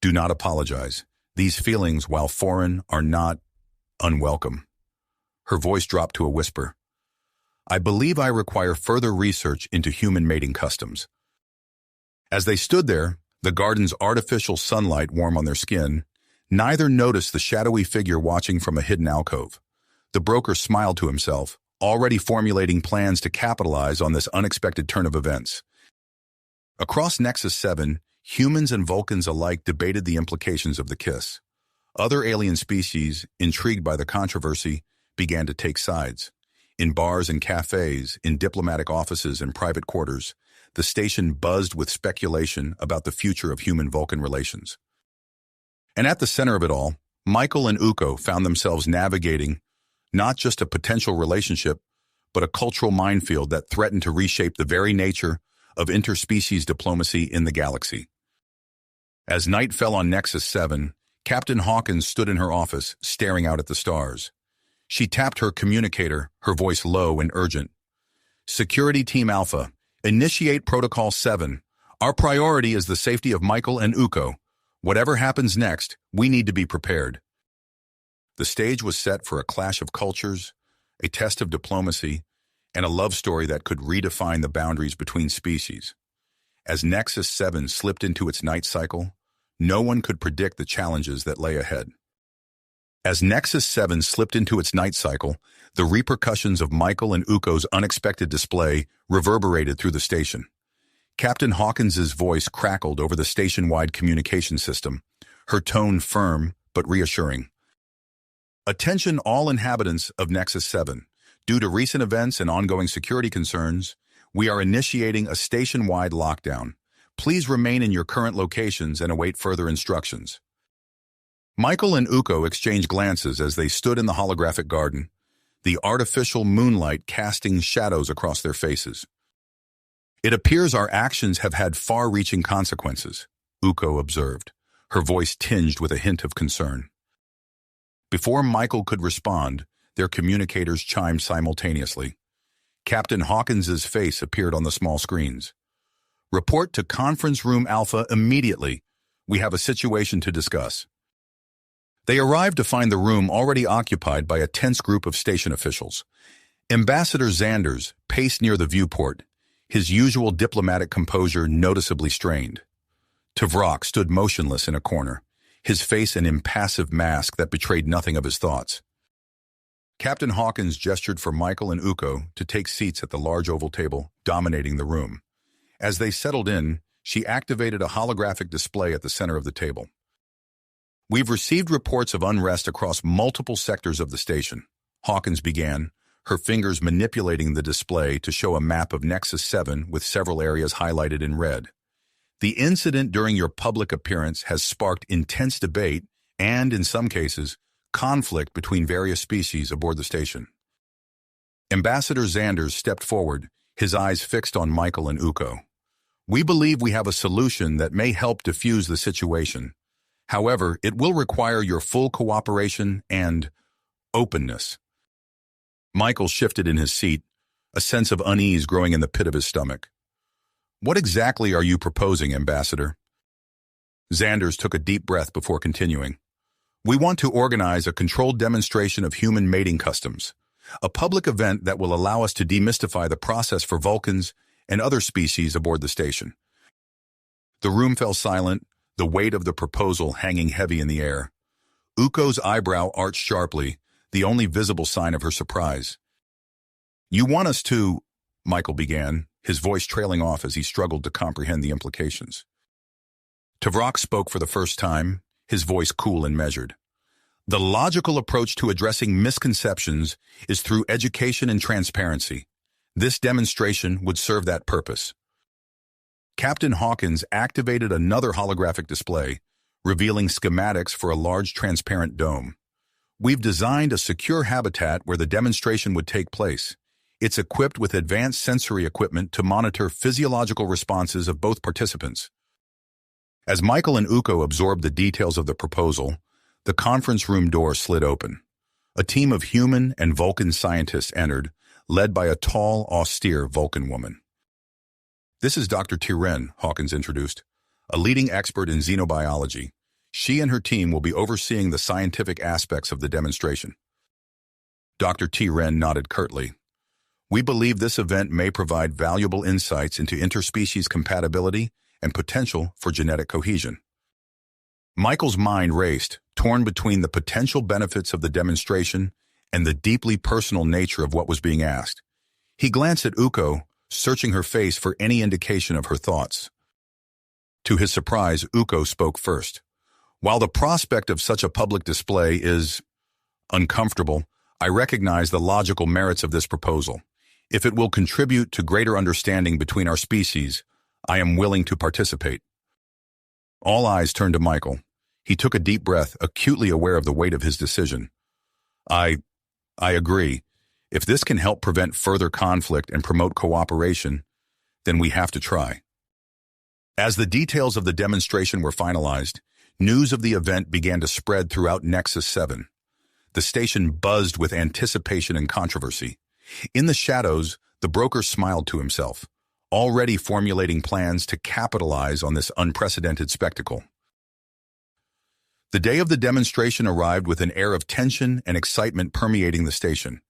"Do not apologize. These feelings, while foreign, are not unwelcome." Her voice dropped to a whisper. "I believe I require further research into human mating customs." As they stood there, the garden's artificial sunlight warm on their skin, neither noticed the shadowy figure watching from a hidden alcove. The broker smiled to himself, already formulating plans to capitalize on this unexpected turn of events. Across Nexus 7, humans and Vulcans alike debated the implications of the kiss. Other alien species, intrigued by the controversy, began to take sides. In bars and cafes, in diplomatic offices and private quarters, the station buzzed with speculation about the future of human-Vulcan relations. And at the center of it all, Michael and Uko found themselves navigating not just a potential relationship, but a cultural minefield that threatened to reshape the very nature of interspecies diplomacy in the galaxy. As night fell on Nexus 7, Captain Hawkins stood in her office, staring out at the stars. She tapped her communicator, her voice low and urgent. "Security Team Alpha, initiate Protocol 7. Our priority is the safety of Michael and Uko. Whatever happens next, we need to be prepared." The stage was set for a clash of cultures, a test of diplomacy, and a love story that could redefine the boundaries between species. As Nexus 7 slipped into its night cycle, no one could predict the challenges that lay ahead. As Nexus 7 slipped into its night cycle, the repercussions of Michael and Uko's unexpected display reverberated through the station. Captain Hawkins's voice crackled over the station-wide communication system, her tone firm but reassuring. Attention all inhabitants of Nexus 7. Due to recent events and ongoing security concerns, we are initiating a station-wide lockdown. Please remain in your current locations and await further instructions. Michael and Uko exchanged glances as they stood in the holographic garden, the artificial moonlight casting shadows across their faces. It appears our actions have had far-reaching consequences, Uko observed, her voice tinged with a hint of concern. Before Michael could respond, their communicators chimed simultaneously. Captain Hawkins's face appeared on the small screens. Report to Conference Room Alpha immediately. We have a situation to discuss. They arrived to find the room already occupied by a tense group of station officials. Ambassador Xanders paced near the viewport, his usual diplomatic composure noticeably strained. Tuvok stood motionless in a corner, his face an impassive mask that betrayed nothing of his thoughts. Captain Hawkins gestured for Michael and Uko to take seats at the large oval table dominating the room. As they settled in, she activated a holographic display at the center of the table. We've received reports of unrest across multiple sectors of the station, Hawkins began, her fingers manipulating the display to show a map of Nexus 7 with several areas highlighted in red. The incident during your public appearance has sparked intense debate and, in some cases, conflict between various species aboard the station. Ambassador Xanders stepped forward, his eyes fixed on Michael and Uko. We believe we have a solution that may help diffuse the situation. However, it will require your full cooperation and openness. Michael shifted in his seat, a sense of unease growing in the pit of his stomach. What exactly are you proposing, Ambassador? Xanders took a deep breath before continuing. We want to organize a controlled demonstration of human mating customs, a public event that will allow us to demystify the process for Vulcans and other species aboard the station. The room fell silent, the weight of the proposal hanging heavy in the air. Uko's eyebrow arched sharply, the only visible sign of her surprise. You want us to, Michael began, his voice trailing off as he struggled to comprehend the implications. Tuvok spoke for the first time, his voice cool and measured. The logical approach to addressing misconceptions is through education and transparency. This demonstration would serve that purpose. Captain Hawkins activated another holographic display, revealing schematics for a large transparent dome. We've designed a secure habitat where the demonstration would take place. It's equipped with advanced sensory equipment to monitor physiological responses of both participants. As Michael and Uko absorbed the details of the proposal, the conference room door slid open. A team of human and Vulcan scientists entered, led by a tall, austere Vulcan woman. This is Dr. Tiren, Hawkins introduced, a leading expert in xenobiology. She and her team will be overseeing the scientific aspects of the demonstration. Dr. Tiren nodded curtly. We believe this event may provide valuable insights into interspecies compatibility and potential for genetic cohesion. Michael's mind raced, torn between the potential benefits of the demonstration and the deeply personal nature of what was being asked. He glanced at Uko, searching her face for any indication of her thoughts. To his surprise, Uko spoke first. While the prospect of such a public display is uncomfortable, I recognize the logical merits of this proposal. If it will contribute to greater understanding between our species, I am willing to participate. All eyes turned to Michael. He took a deep breath, acutely aware of the weight of his decision. I agree. If this can help prevent further conflict and promote cooperation, then we have to try. As the details of the demonstration were finalized, news of the event began to spread throughout Nexus 7. The station buzzed with anticipation and controversy. In the shadows, the broker smiled to himself, already formulating plans to capitalize on this unprecedented spectacle. The day of the demonstration arrived with an air of tension and excitement permeating the station.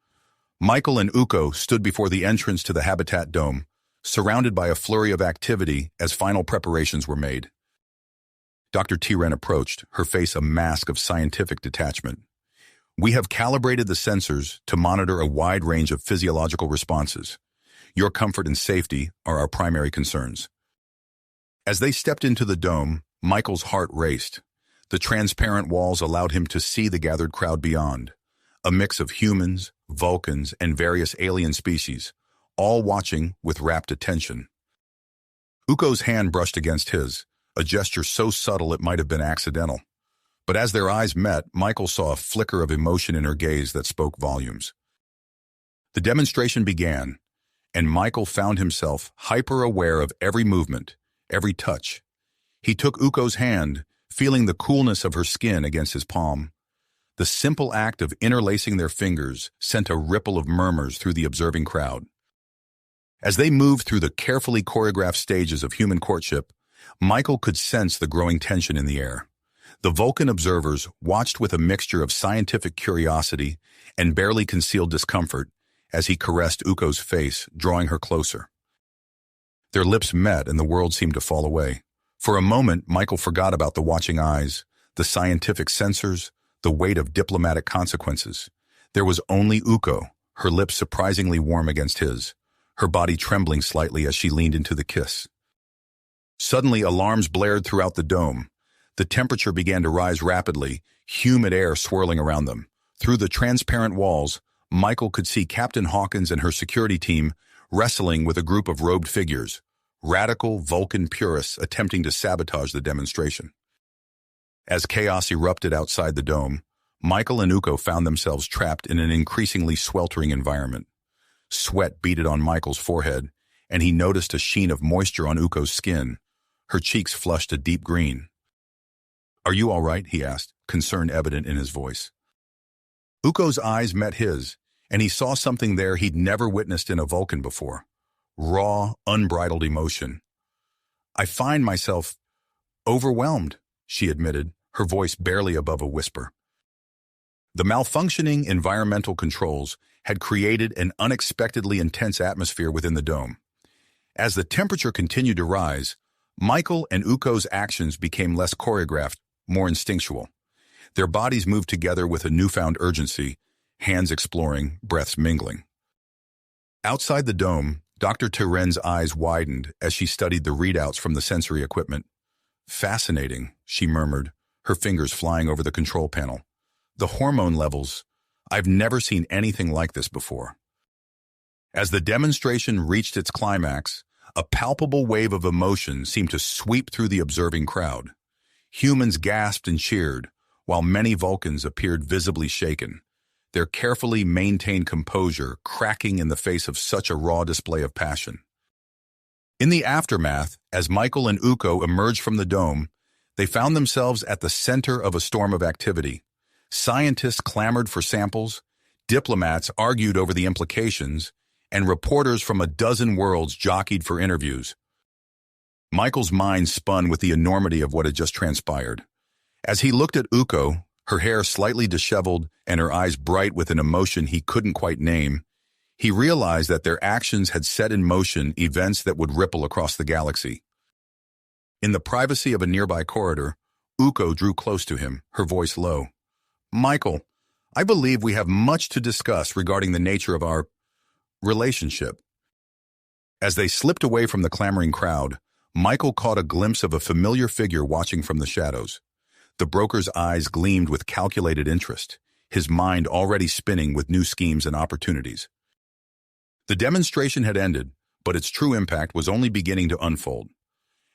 Michael and Uko stood before the entrance to the Habitat Dome, surrounded by a flurry of activity as final preparations were made. Dr. Tiren approached, her face a mask of scientific detachment. We have calibrated the sensors to monitor a wide range of physiological responses. Your comfort and safety are our primary concerns. As they stepped into the dome, Michael's heart raced. The transparent walls allowed him to see the gathered crowd beyond, a mix of humans, Vulcans, and various alien species, all watching with rapt attention. Uko's hand brushed against his, a gesture so subtle it might have been accidental. But as their eyes met, Michael saw a flicker of emotion in her gaze that spoke volumes. The demonstration began, and Michael found himself hyper-aware of every movement, every touch. He took Uko's hand, feeling the coolness of her skin against his palm. The simple act of interlacing their fingers sent a ripple of murmurs through the observing crowd. As they moved through the carefully choreographed stages of human courtship, Michael could sense the growing tension in the air. The Vulcan observers watched with a mixture of scientific curiosity and barely concealed discomfort as he caressed Uko's face, drawing her closer. Their lips met and the world seemed to fall away. For a moment, Michael forgot about the watching eyes, the scientific censors, the weight of diplomatic consequences. There was only Uko, her lips surprisingly warm against his, her body trembling slightly as she leaned into the kiss. Suddenly, alarms blared throughout the dome. The temperature began to rise rapidly, humid air swirling around them. Through the transparent walls, Michael could see Captain Hawkins and her security team wrestling with a group of robed figures, radical Vulcan purists attempting to sabotage the demonstration. As chaos erupted outside the dome, Michael and Uko found themselves trapped in an increasingly sweltering environment. Sweat beaded on Michael's forehead, and he noticed a sheen of moisture on Uko's skin. Her cheeks flushed a deep green. "Are you all right?" he asked, concern evident in his voice. Uko's eyes met his, and he saw something there he'd never witnessed in a Vulcan before. Raw, unbridled emotion. "I find myself overwhelmed," she admitted, her voice barely above a whisper. The malfunctioning environmental controls had created an unexpectedly intense atmosphere within the dome. As the temperature continued to rise, Michael and Uko's actions became less choreographed, more instinctual. Their bodies moved together with a newfound urgency, hands exploring, breaths mingling. Outside the dome, Dr. Turen's eyes widened as she studied the readouts from the sensory equipment. "Fascinating," she murmured, her fingers flying over the control panel. "The hormone levels, I've never seen anything like this before." As the demonstration reached its climax, a palpable wave of emotion seemed to sweep through the observing crowd. Humans gasped and cheered, while many Vulcans appeared visibly shaken, their carefully maintained composure cracking in the face of such a raw display of passion. In the aftermath, as Michael and Uko emerged from the dome, they found themselves at the center of a storm of activity. Scientists clamored for samples, diplomats argued over the implications, and reporters from a dozen worlds jockeyed for interviews. Michael's mind spun with the enormity of what had just transpired. As he looked at Uko, her hair slightly disheveled and her eyes bright with an emotion he couldn't quite name, he realized that their actions had set in motion events that would ripple across the galaxy. In the privacy of a nearby corridor, Uko drew close to him, her voice low. "Michael, I believe we have much to discuss regarding the nature of our relationship." As they slipped away from the clamoring crowd, Michael caught a glimpse of a familiar figure watching from the shadows. The broker's eyes gleamed with calculated interest, his mind already spinning with new schemes and opportunities. The demonstration had ended, but its true impact was only beginning to unfold.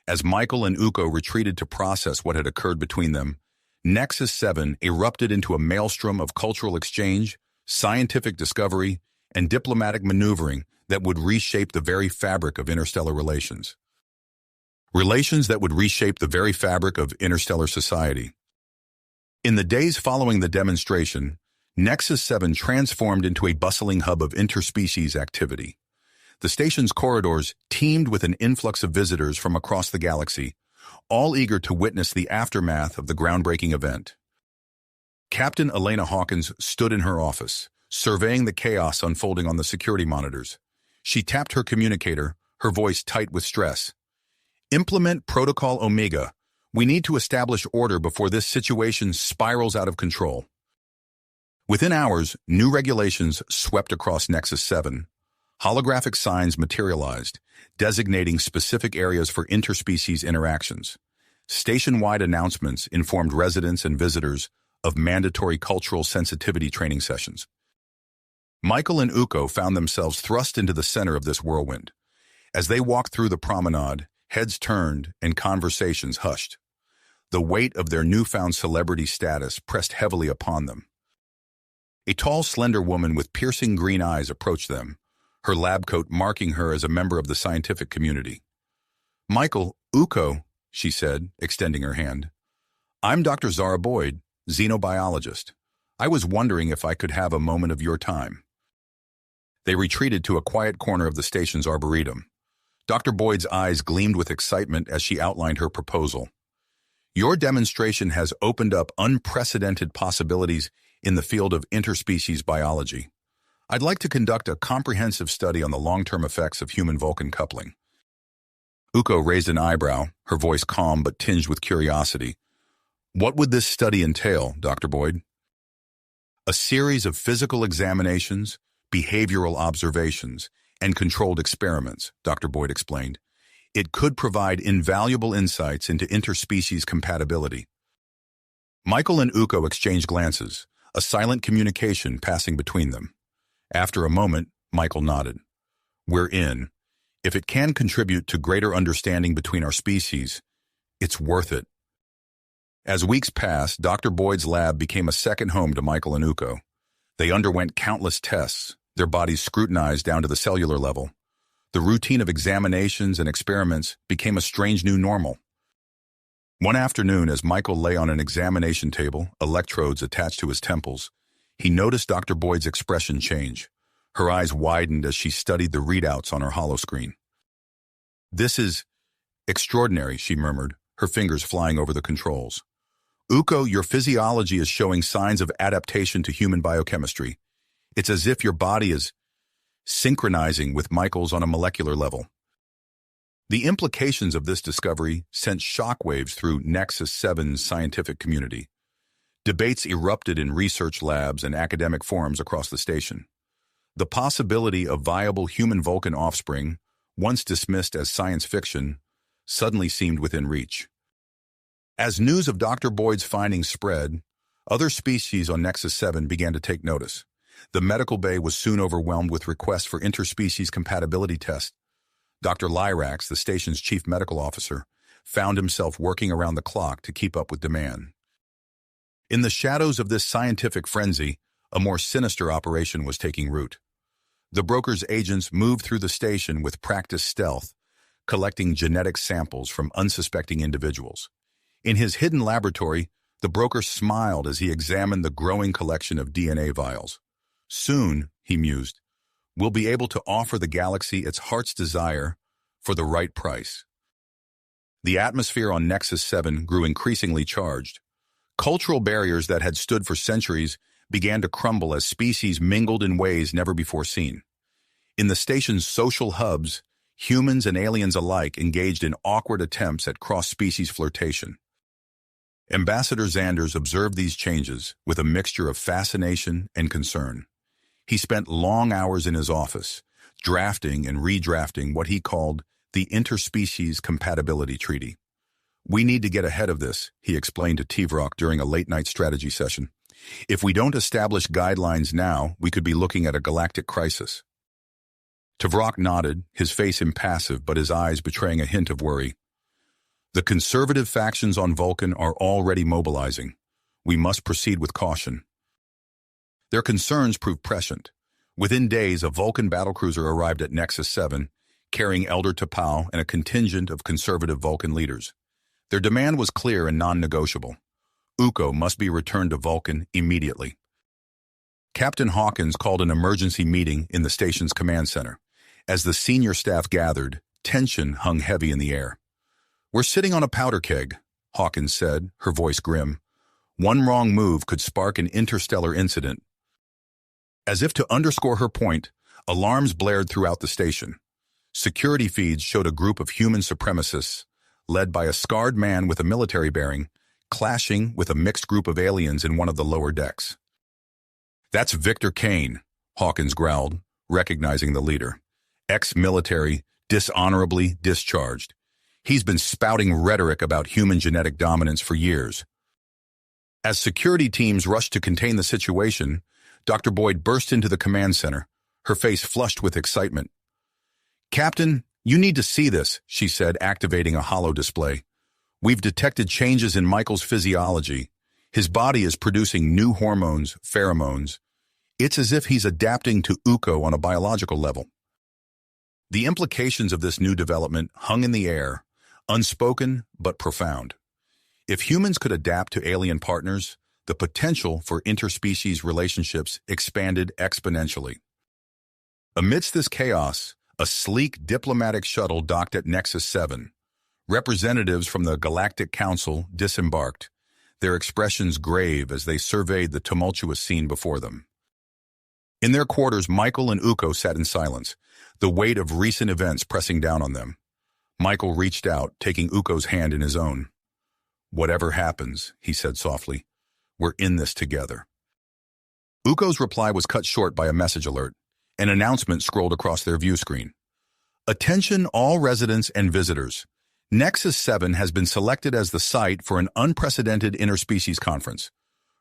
As Michael and Uko retreated to process what had occurred between them, Nexus 7 erupted into a maelstrom of cultural exchange, scientific discovery, and diplomatic maneuvering that would reshape the very fabric of interstellar relations. Relations that would reshape the very fabric of interstellar society. In the days following the demonstration, Nexus 7 transformed into a bustling hub of interspecies activity. The station's corridors teemed with an influx of visitors from across the galaxy, all eager to witness the aftermath of the groundbreaking event. Captain Elena Hawkins stood in her office, surveying the chaos unfolding on the security monitors. She tapped her communicator, her voice tight with stress. "Implement Protocol Omega. We need to establish order before this situation spirals out of control." Within hours, new regulations swept across Nexus 7. Holographic signs materialized, designating specific areas for interspecies interactions. Station-wide announcements informed residents and visitors of mandatory cultural sensitivity training sessions. Michael and Uko found themselves thrust into the center of this whirlwind. As they walked through the promenade, heads turned and conversations hushed. The weight of their newfound celebrity status pressed heavily upon them. A tall, slender woman with piercing green eyes approached them, her lab coat marking her as a member of the scientific community. "Michael, Uko," she said, extending her hand. "I'm Dr. Zara Boyd, xenobiologist. I was wondering if I could have a moment of your time." They retreated to a quiet corner of the station's arboretum. Dr. Boyd's eyes gleamed with excitement as she outlined her proposal. "Your demonstration has opened up unprecedented possibilities in the field of interspecies biology. I'd like to conduct a comprehensive study on the long-term effects of human-Vulcan coupling." Uko raised an eyebrow, her voice calm but tinged with curiosity. "What would this study entail, Dr. Boyd?" "A series of physical examinations, behavioral observations, and controlled experiments," Dr. Boyd explained. "It could provide invaluable insights into interspecies compatibility." Michael and Uko exchanged glances, a silent communication passing between them. After a moment, Michael nodded. "We're in. If it can contribute to greater understanding between our species, it's worth it." As weeks passed, Dr. Boyd's lab became a second home to Michael and Uko. They underwent countless tests, their bodies scrutinized down to the cellular level. The routine of examinations and experiments became a strange new normal. One afternoon, as Michael lay on an examination table, electrodes attached to his temples, he noticed Dr. Boyd's expression change. Her eyes widened as she studied the readouts on her holoscreen. "This is extraordinary," she murmured, her fingers flying over the controls. "Uko, your physiology is showing signs of adaptation to human biochemistry. It's as if your body is synchronizing with Michael's on a molecular level." The implications of this discovery sent shockwaves through Nexus 7's scientific community. Debates erupted in research labs and academic forums across the station. The possibility of viable human-Vulcan offspring, once dismissed as science fiction, suddenly seemed within reach. As news of Dr. Boyd's findings spread, other species on Nexus 7 began to take notice. The medical bay was soon overwhelmed with requests for interspecies compatibility tests. Dr. Lyrax, the station's chief medical officer, found himself working around the clock to keep up with demand. In the shadows of this scientific frenzy, a more sinister operation was taking root. The broker's agents moved through the station with practiced stealth, collecting genetic samples from unsuspecting individuals. In his hidden laboratory, the broker smiled as he examined the growing collection of DNA vials. "Soon," he mused, "we'll be able to offer the galaxy its heart's desire for the right price." The atmosphere on Nexus 7 grew increasingly charged. Cultural barriers that had stood for centuries began to crumble as species mingled in ways never before seen. In the station's social hubs, humans and aliens alike engaged in awkward attempts at cross-species flirtation. Ambassador Xanders observed these changes with a mixture of fascination and concern. He spent long hours in his office, drafting and redrafting what he called the Interspecies Compatibility Treaty. "We need to get ahead of this," he explained to Tivrock during a late-night strategy session. "If we don't establish guidelines now, we could be looking at a galactic crisis." Tivrock nodded, his face impassive but his eyes betraying a hint of worry. "The conservative factions on Vulcan are already mobilizing. We must proceed with caution." Their concerns proved prescient. Within days, a Vulcan battlecruiser arrived at Nexus 7, carrying Elder T'Pau and a contingent of conservative Vulcan leaders. Their demand was clear and non-negotiable. Uko must be returned to Vulcan immediately. Captain Hawkins called an emergency meeting in the station's command center. As the senior staff gathered, tension hung heavy in the air. "We're sitting on a powder keg," Hawkins said, her voice grim. "One wrong move could spark an interstellar incident." As if to underscore her point, alarms blared throughout the station. Security feeds showed a group of human supremacists, led by a scarred man with a military bearing, clashing with a mixed group of aliens in one of the lower decks. "That's Victor Kane," Hawkins growled, recognizing the leader. ex-military, dishonorably discharged. He's been spouting rhetoric about human genetic dominance for years. As security teams rushed to contain the situation, Dr. Boyd burst into the command center, her face flushed with excitement. "Captain, you need to see this," she said, activating a holo display. "We've detected changes in Michael's physiology. His body is producing new hormones, pheromones. It's as if he's adapting to Uko on a biological level." The implications of this new development hung in the air, unspoken but profound. If humans could adapt to alien partners, the potential for interspecies relationships expanded exponentially. Amidst this chaos, a sleek diplomatic shuttle docked at Nexus 7. Representatives from the Galactic Council disembarked, their expressions grave as they surveyed the tumultuous scene before them. In their quarters, Michael and Uko sat in silence, the weight of recent events pressing down on them. Michael reached out, taking Uko's hand in his own. "Whatever happens," he said softly, "we're in this together." Uko's reply was cut short by a message alert. An announcement scrolled across their view screen. "Attention all residents and visitors. Nexus 7 has been selected as the site for an unprecedented interspecies conference.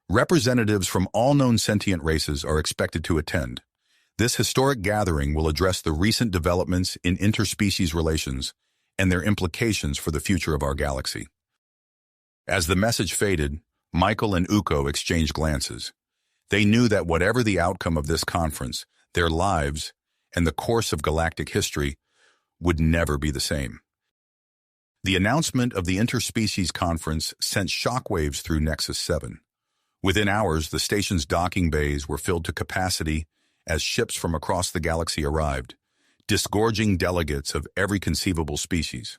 Representatives from all known sentient races are expected to attend. This historic gathering will address the recent developments in interspecies relations and their implications for the future of our galaxy." As the message faded, Michael and Uko exchanged glances. They knew that whatever the outcome of this conference, their lives and the course of galactic history would never be the same. The announcement of the interspecies conference sent shockwaves through Nexus 7. Within hours, the station's docking bays were filled to capacity as ships from across the galaxy arrived, disgorging delegates of every conceivable species.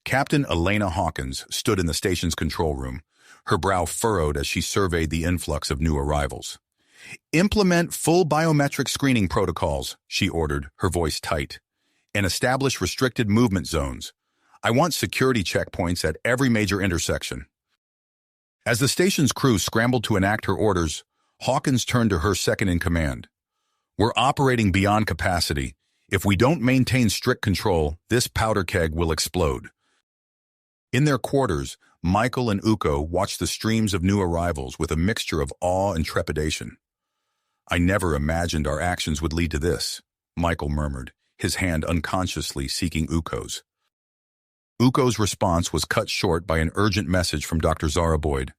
Captain Elena Hawkins stood in the station's control room, her brow furrowed as she surveyed the influx of new arrivals. "Implement full biometric screening protocols," she ordered, her voice tight, "and establish restricted movement zones. I want security checkpoints at every major intersection." As the station's crew scrambled to enact her orders, Hawkins turned to her second-in-command. "We're operating beyond capacity. If we don't maintain strict control, this powder keg will explode." In their quarters, Michael and Uko watched the streams of new arrivals with a mixture of awe and trepidation. "I never imagined our actions would lead to this," Michael murmured, his hand unconsciously seeking Uko's. Uko's response was cut short by an urgent message from Dr. Zara Boyd.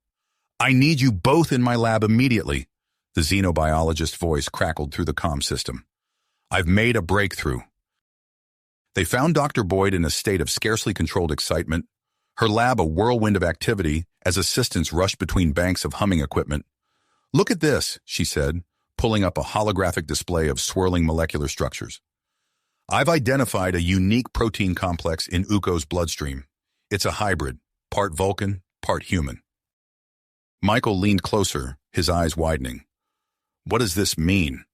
"I need you both in my lab immediately," the xenobiologist's voice crackled through the comm system. "I've made a breakthrough." They found Dr. Boyd in a state of scarcely controlled excitement, her lab a whirlwind of activity as assistants rushed between banks of humming equipment. "Look at this," she said, pulling up a holographic display of swirling molecular structures. "I've identified a unique protein complex in Uko's bloodstream. It's a hybrid, part Vulcan, part human." Michael leaned closer, his eyes widening. "What does this mean?"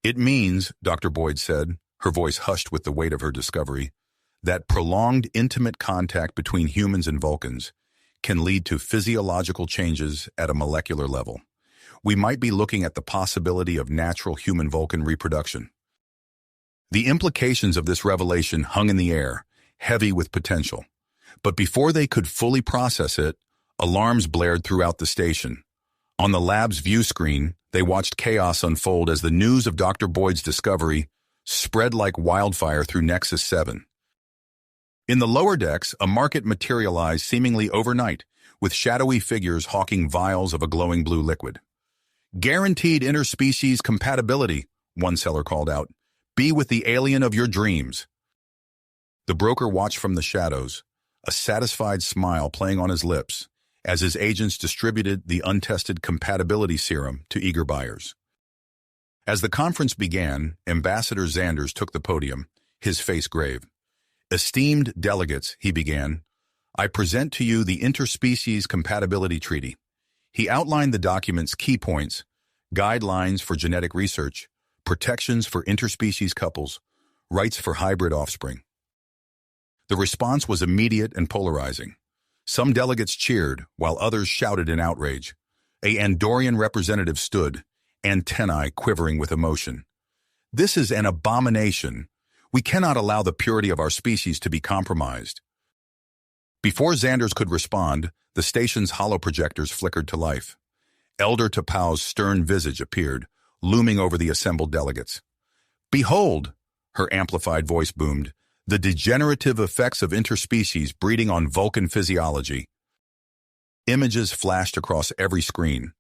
"It means," Dr. Boyd said, her voice hushed with the weight of her discovery, "that prolonged intimate contact between humans and Vulcans can lead to physiological changes at a molecular level. We might be looking at the possibility of natural human-Vulcan reproduction." The implications of this revelation hung in the air, heavy with potential. But before they could fully process it, alarms blared throughout the station. On the lab's view screen, they watched chaos unfold as the news of Dr. Boyd's discovery spread like wildfire through Nexus 7. In the lower decks, a market materialized seemingly overnight, with shadowy figures hawking vials of a glowing blue liquid. "Guaranteed interspecies compatibility," one seller called out. "Be with the alien of your dreams." The broker watched from the shadows, a satisfied smile playing on his lips, as his agents distributed the untested compatibility serum to eager buyers. As the conference began, Ambassador Xanders took the podium, his face grave. "Esteemed delegates," he began, "I present to you the Interspecies Compatibility Treaty." He outlined the document's key points: guidelines for genetic research, protections for interspecies couples, rights for hybrid offspring. The response was immediate and polarizing. Some delegates cheered, while others shouted in outrage. A Andorian representative stood, antennae quivering with emotion. This is an abomination. We cannot allow the purity of our species to be compromised. Before Xanders could respond, the station's holoprojectors flickered to life. Elder Tapau's stern visage appeared, looming over the assembled delegates. "Behold," her amplified voice boomed, "the degenerative effects of interspecies breeding on Vulcan physiology." Images flashed across every screen,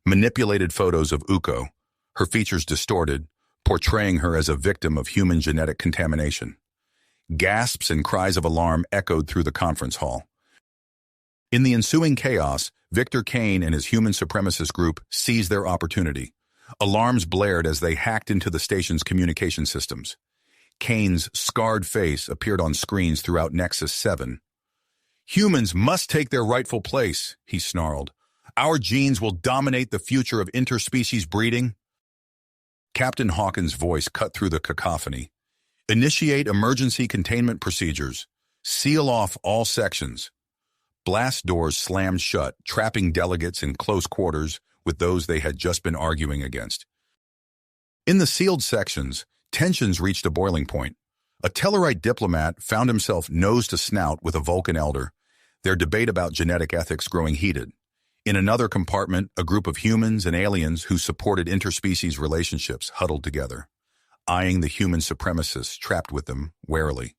manipulated photos of Uko, her features distorted, portraying her as a victim of human genetic contamination. Gasps and cries of alarm echoed through the conference hall. In the ensuing chaos, Victor Kane and his human supremacist group seized their opportunity. Alarms blared as they hacked into the station's communication systems. Kane's scarred face appeared on screens throughout Nexus 7. "Humans must take their rightful place," he snarled. "Our genes will dominate the future of interspecies breeding." Captain Hawkins' voice cut through the cacophony. "Initiate emergency containment procedures. Seal off all sections." Blast doors slammed shut, trapping delegates in close quarters with those they had just been arguing against. In the sealed sections, tensions reached a boiling point. A Tellarite diplomat found himself nose to snout with a Vulcan elder, their debate about genetic ethics growing heated. In another compartment, a group of humans and aliens who supported interspecies relationships huddled together, eyeing the human supremacists trapped with them warily.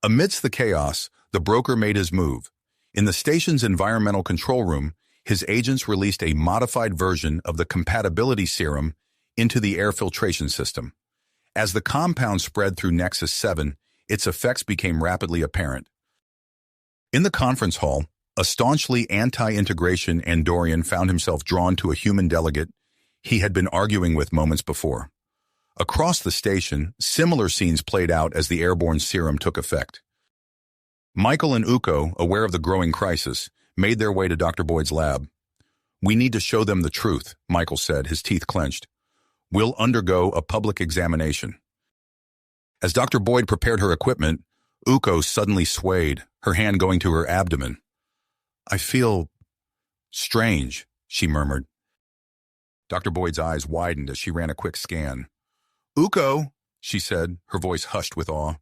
Amidst the chaos, the broker made his move. In the station's environmental control room, his agents released a modified version of the compatibility serum into the air filtration system. As the compound spread through Nexus 7, its effects became rapidly apparent. In the conference hall, a staunchly anti-integration Andorian found himself drawn to a human delegate he had been arguing with moments before. Across the station, similar scenes played out as the airborne serum took effect. Michael and Uko, aware of the growing crisis, made their way to Dr. Boyd's lab. "We need to show them the truth," Michael said, his teeth clenched. "We'll undergo a public examination." As Dr. Boyd prepared her equipment, Uko suddenly swayed, her hand going to her abdomen. "I feel strange," she murmured. Dr. Boyd's eyes widened as she ran a quick scan. "Uko," she said, her voice hushed with awe,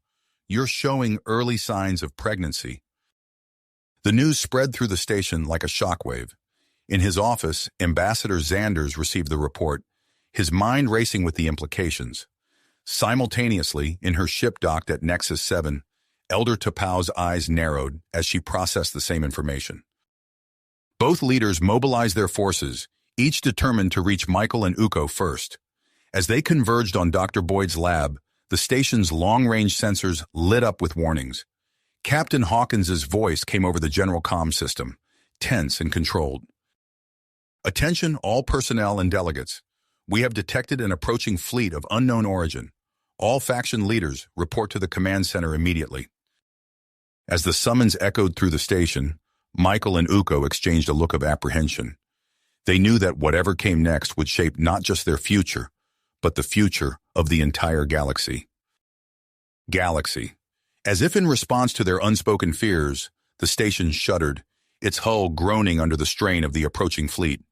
"you're showing early signs of pregnancy." The news spread through the station like a shockwave. In his office, Ambassador Xanders received the report, his mind racing with the implications. Simultaneously, in her ship docked at Nexus 7, Elder Tapau's eyes narrowed as she processed the same information. Both leaders mobilized their forces, each determined to reach Michael and Uko first. As they converged on Dr. Boyd's lab, the station's long-range sensors lit up with warnings. Captain Hawkins's voice came over the general comm system, tense and controlled. "Attention all personnel and delegates. We have detected an approaching fleet of unknown origin. All faction leaders report to the command center immediately." As the summons echoed through the station, Michael and Uko exchanged a look of apprehension. They knew that whatever came next would shape not just their future, but the future of the entire galaxy. Galaxy. As if in response to their unspoken fears, the station shuddered, its hull groaning under the strain of the approaching fleet.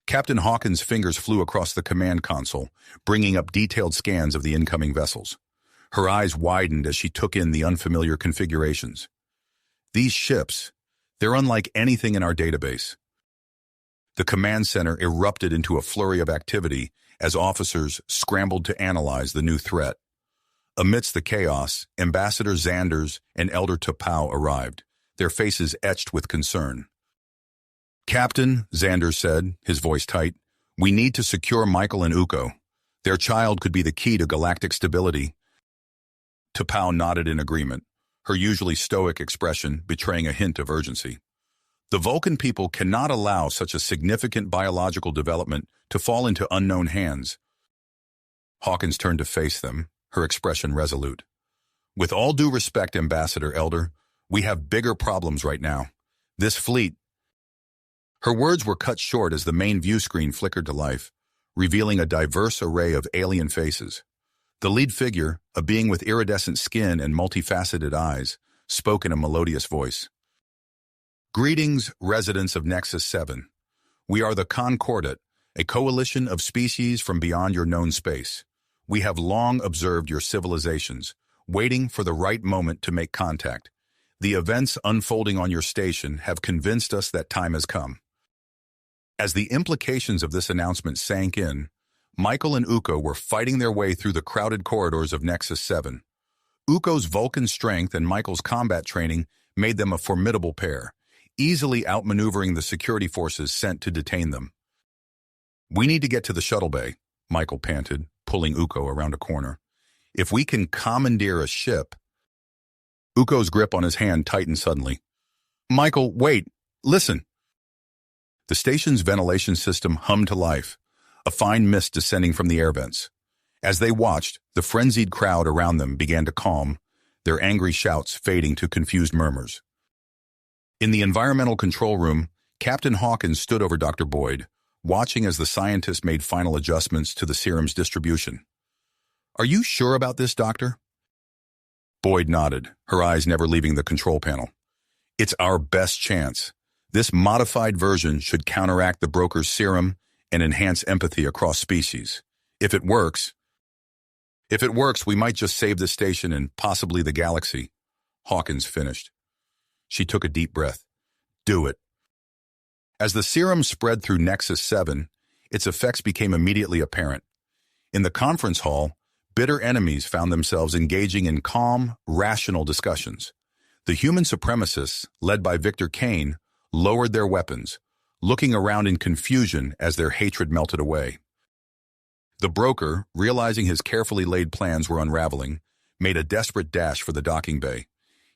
Captain Hawkins' fingers flew across the command console, bringing up detailed scans of the incoming vessels. Her eyes widened as she took in the unfamiliar configurations. "These ships, they're unlike anything in our database." The command center erupted into a flurry of activity as officers scrambled to analyze the new threat. Amidst the chaos, Ambassador Xanders and Elder Tapau arrived, their faces etched with concern. "Captain," Xanders said, his voice tight, "we need to secure Michael and Uko. Their child could be the key to galactic stability." Tapau nodded in agreement, her usually stoic expression betraying a hint of urgency. "The Vulcan people cannot allow such a significant biological development to fall into unknown hands." Hawkins turned to face them, her expression resolute. "With all due respect, Ambassador Elder, we have bigger problems right now. This fleet—" Her words were cut short as the main view screen flickered to life, revealing a diverse array of alien faces. The lead figure, a being with iridescent skin and multifaceted eyes, spoke in a melodious voice. "Greetings, residents of Nexus 7. We are the Concordat, a coalition of species from beyond your known space. We have long observed your civilizations, waiting for the right moment to make contact. The events unfolding on your station have convinced us that time has come. As the implications of this announcement sank in, Michael and Uko were fighting their way through the crowded corridors of Nexus 7. Uko's Vulcan strength and Michael's combat training made them a formidable pair, easily outmaneuvering the security forces sent to detain them. "We need to get to the shuttle bay," Michael panted, pulling Uko around a corner. "If we can commandeer a ship—" Uko's grip on his hand tightened suddenly. "Michael, wait! Listen!" The station's ventilation system hummed to life, a fine mist descending from the air vents. As they watched, the frenzied crowd around them began to calm, their angry shouts fading to confused murmurs. In the environmental control room, Captain Hawkins stood over Dr. Boyd, watching as the scientist made final adjustments to the serum's distribution. "Are you sure about this, Doctor?" Boyd nodded, her eyes never leaving the control panel. "It's our best chance. This modified version should counteract the broker's serum and enhance empathy across species. If it works, we might just save the station and possibly the galaxy," Hawkins finished. She took a deep breath. "Do it." As the serum spread through Nexus 7, its effects became immediately apparent. In the conference hall, bitter enemies found themselves engaging in calm, rational discussions. The human supremacists, led by Victor Kane, lowered their weapons, looking around in confusion as their hatred melted away. The broker, realizing his carefully laid plans were unraveling, made a desperate dash for the docking bay.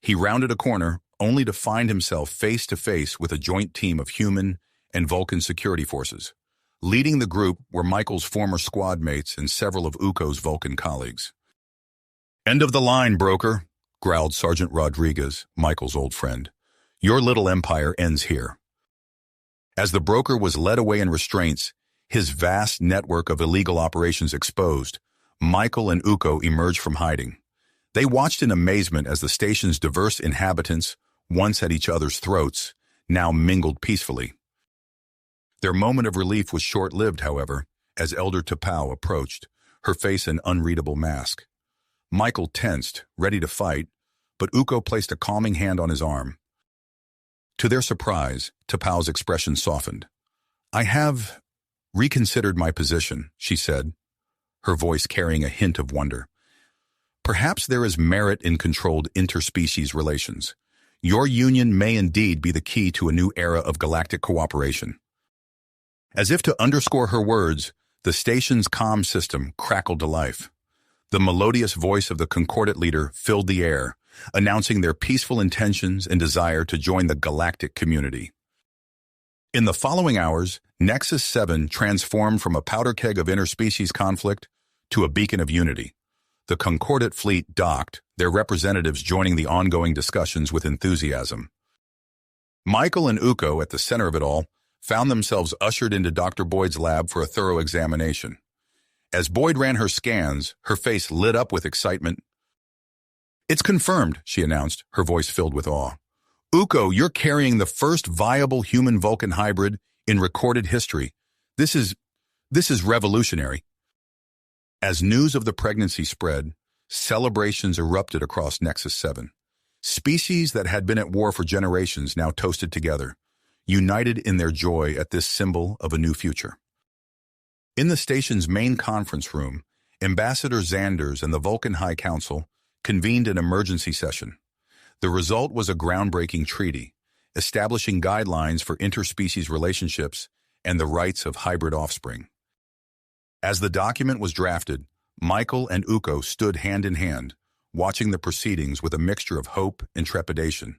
He rounded a corner, only to find himself face to face with a joint team of human and Vulcan security forces. Leading the group were Michael's former squad mates and several of Uko's Vulcan colleagues. "End of the line, broker," growled Sergeant Rodriguez, Michael's old friend. "Your little empire ends here." As the broker was led away in restraints, his vast network of illegal operations exposed, Michael and Uko emerged from hiding. They watched in amazement as the station's diverse inhabitants, once at each other's throats, now mingled peacefully. Their moment of relief was short-lived, however, as Elder T'Pau approached, her face an unreadable mask. Michael tensed, ready to fight, but Uko placed a calming hand on his arm. To their surprise, T'Pau's expression softened. "I have reconsidered my position," she said, her voice carrying a hint of wonder. "Perhaps there is merit in controlled interspecies relations. Your union may indeed be the key to a new era of galactic cooperation." As if to underscore her words, the station's comm system crackled to life. The melodious voice of the Concordate leader filled the air, announcing their peaceful intentions and desire to join the galactic community. In the following hours, Nexus 7 transformed from a powder keg of interspecies conflict to a beacon of unity. The Concordate fleet docked, their representatives joining the ongoing discussions with enthusiasm. Michael and Uko, at the center of it all, found themselves ushered into Dr. Boyd's lab for a thorough examination. As Boyd ran her scans, her face lit up with excitement. "It's confirmed," she announced, her voice filled with awe. "Uko, you're carrying the first viable human-Vulcan hybrid in recorded history. This is revolutionary." As news of the pregnancy spread, celebrations erupted across Nexus 7. Species that had been at war for generations now toasted together, united in their joy at this symbol of a new future. In the station's main conference room, Ambassador Xanders and the Vulcan High Council convened an emergency session. The result was a groundbreaking treaty, establishing guidelines for interspecies relationships and the rights of hybrid offspring. As the document was drafted, Michael and Uko stood hand in hand, watching the proceedings with a mixture of hope and trepidation.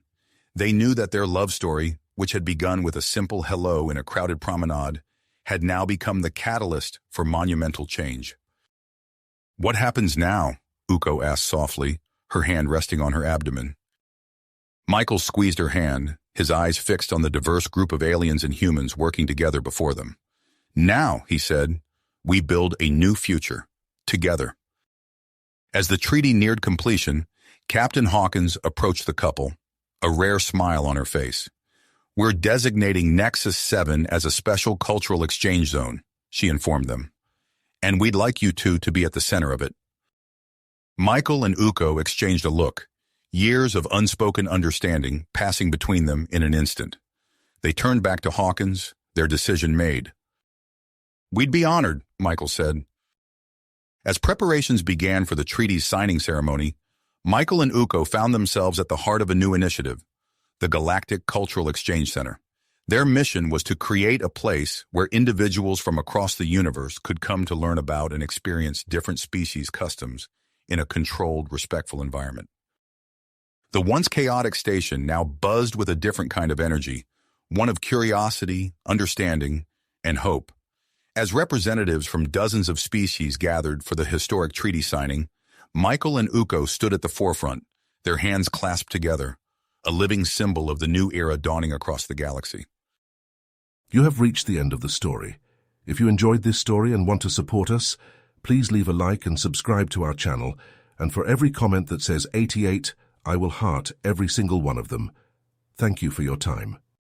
They knew that their love story, which had begun with a simple hello in a crowded promenade, had now become the catalyst for monumental change. "What happens now?" Uko asked softly, her hand resting on her abdomen. Michael squeezed her hand, his eyes fixed on the diverse group of aliens and humans working together before them. "Now," he said, "we build a new future, together." As the treaty neared completion, Captain Hawkins approached the couple, a rare smile on her face. "We're designating Nexus 7 as a special cultural exchange zone," she informed them. "And we'd like you two to be at the center of it." Michael and Uko exchanged a look, years of unspoken understanding passing between them in an instant. They turned back to Hawkins, their decision made. "We'd be honored," Michael said. As preparations began for the treaty's signing ceremony, Michael and Uko found themselves at the heart of a new initiative, the Galactic Cultural Exchange Center. Their mission was to create a place where individuals from across the universe could come to learn about and experience different species' customs in a controlled, respectful environment. The once chaotic station now buzzed with a different kind of energy, one of curiosity, understanding, and hope. As representatives from dozens of species gathered for the historic treaty signing, Michael and Uko stood at the forefront, their hands clasped together, a living symbol of the new era dawning across the galaxy. You have reached the end of the story. If you enjoyed this story and want to support us, please leave a like and subscribe to our channel, and for every comment that says 88, I will heart every single one of them. Thank you for your time.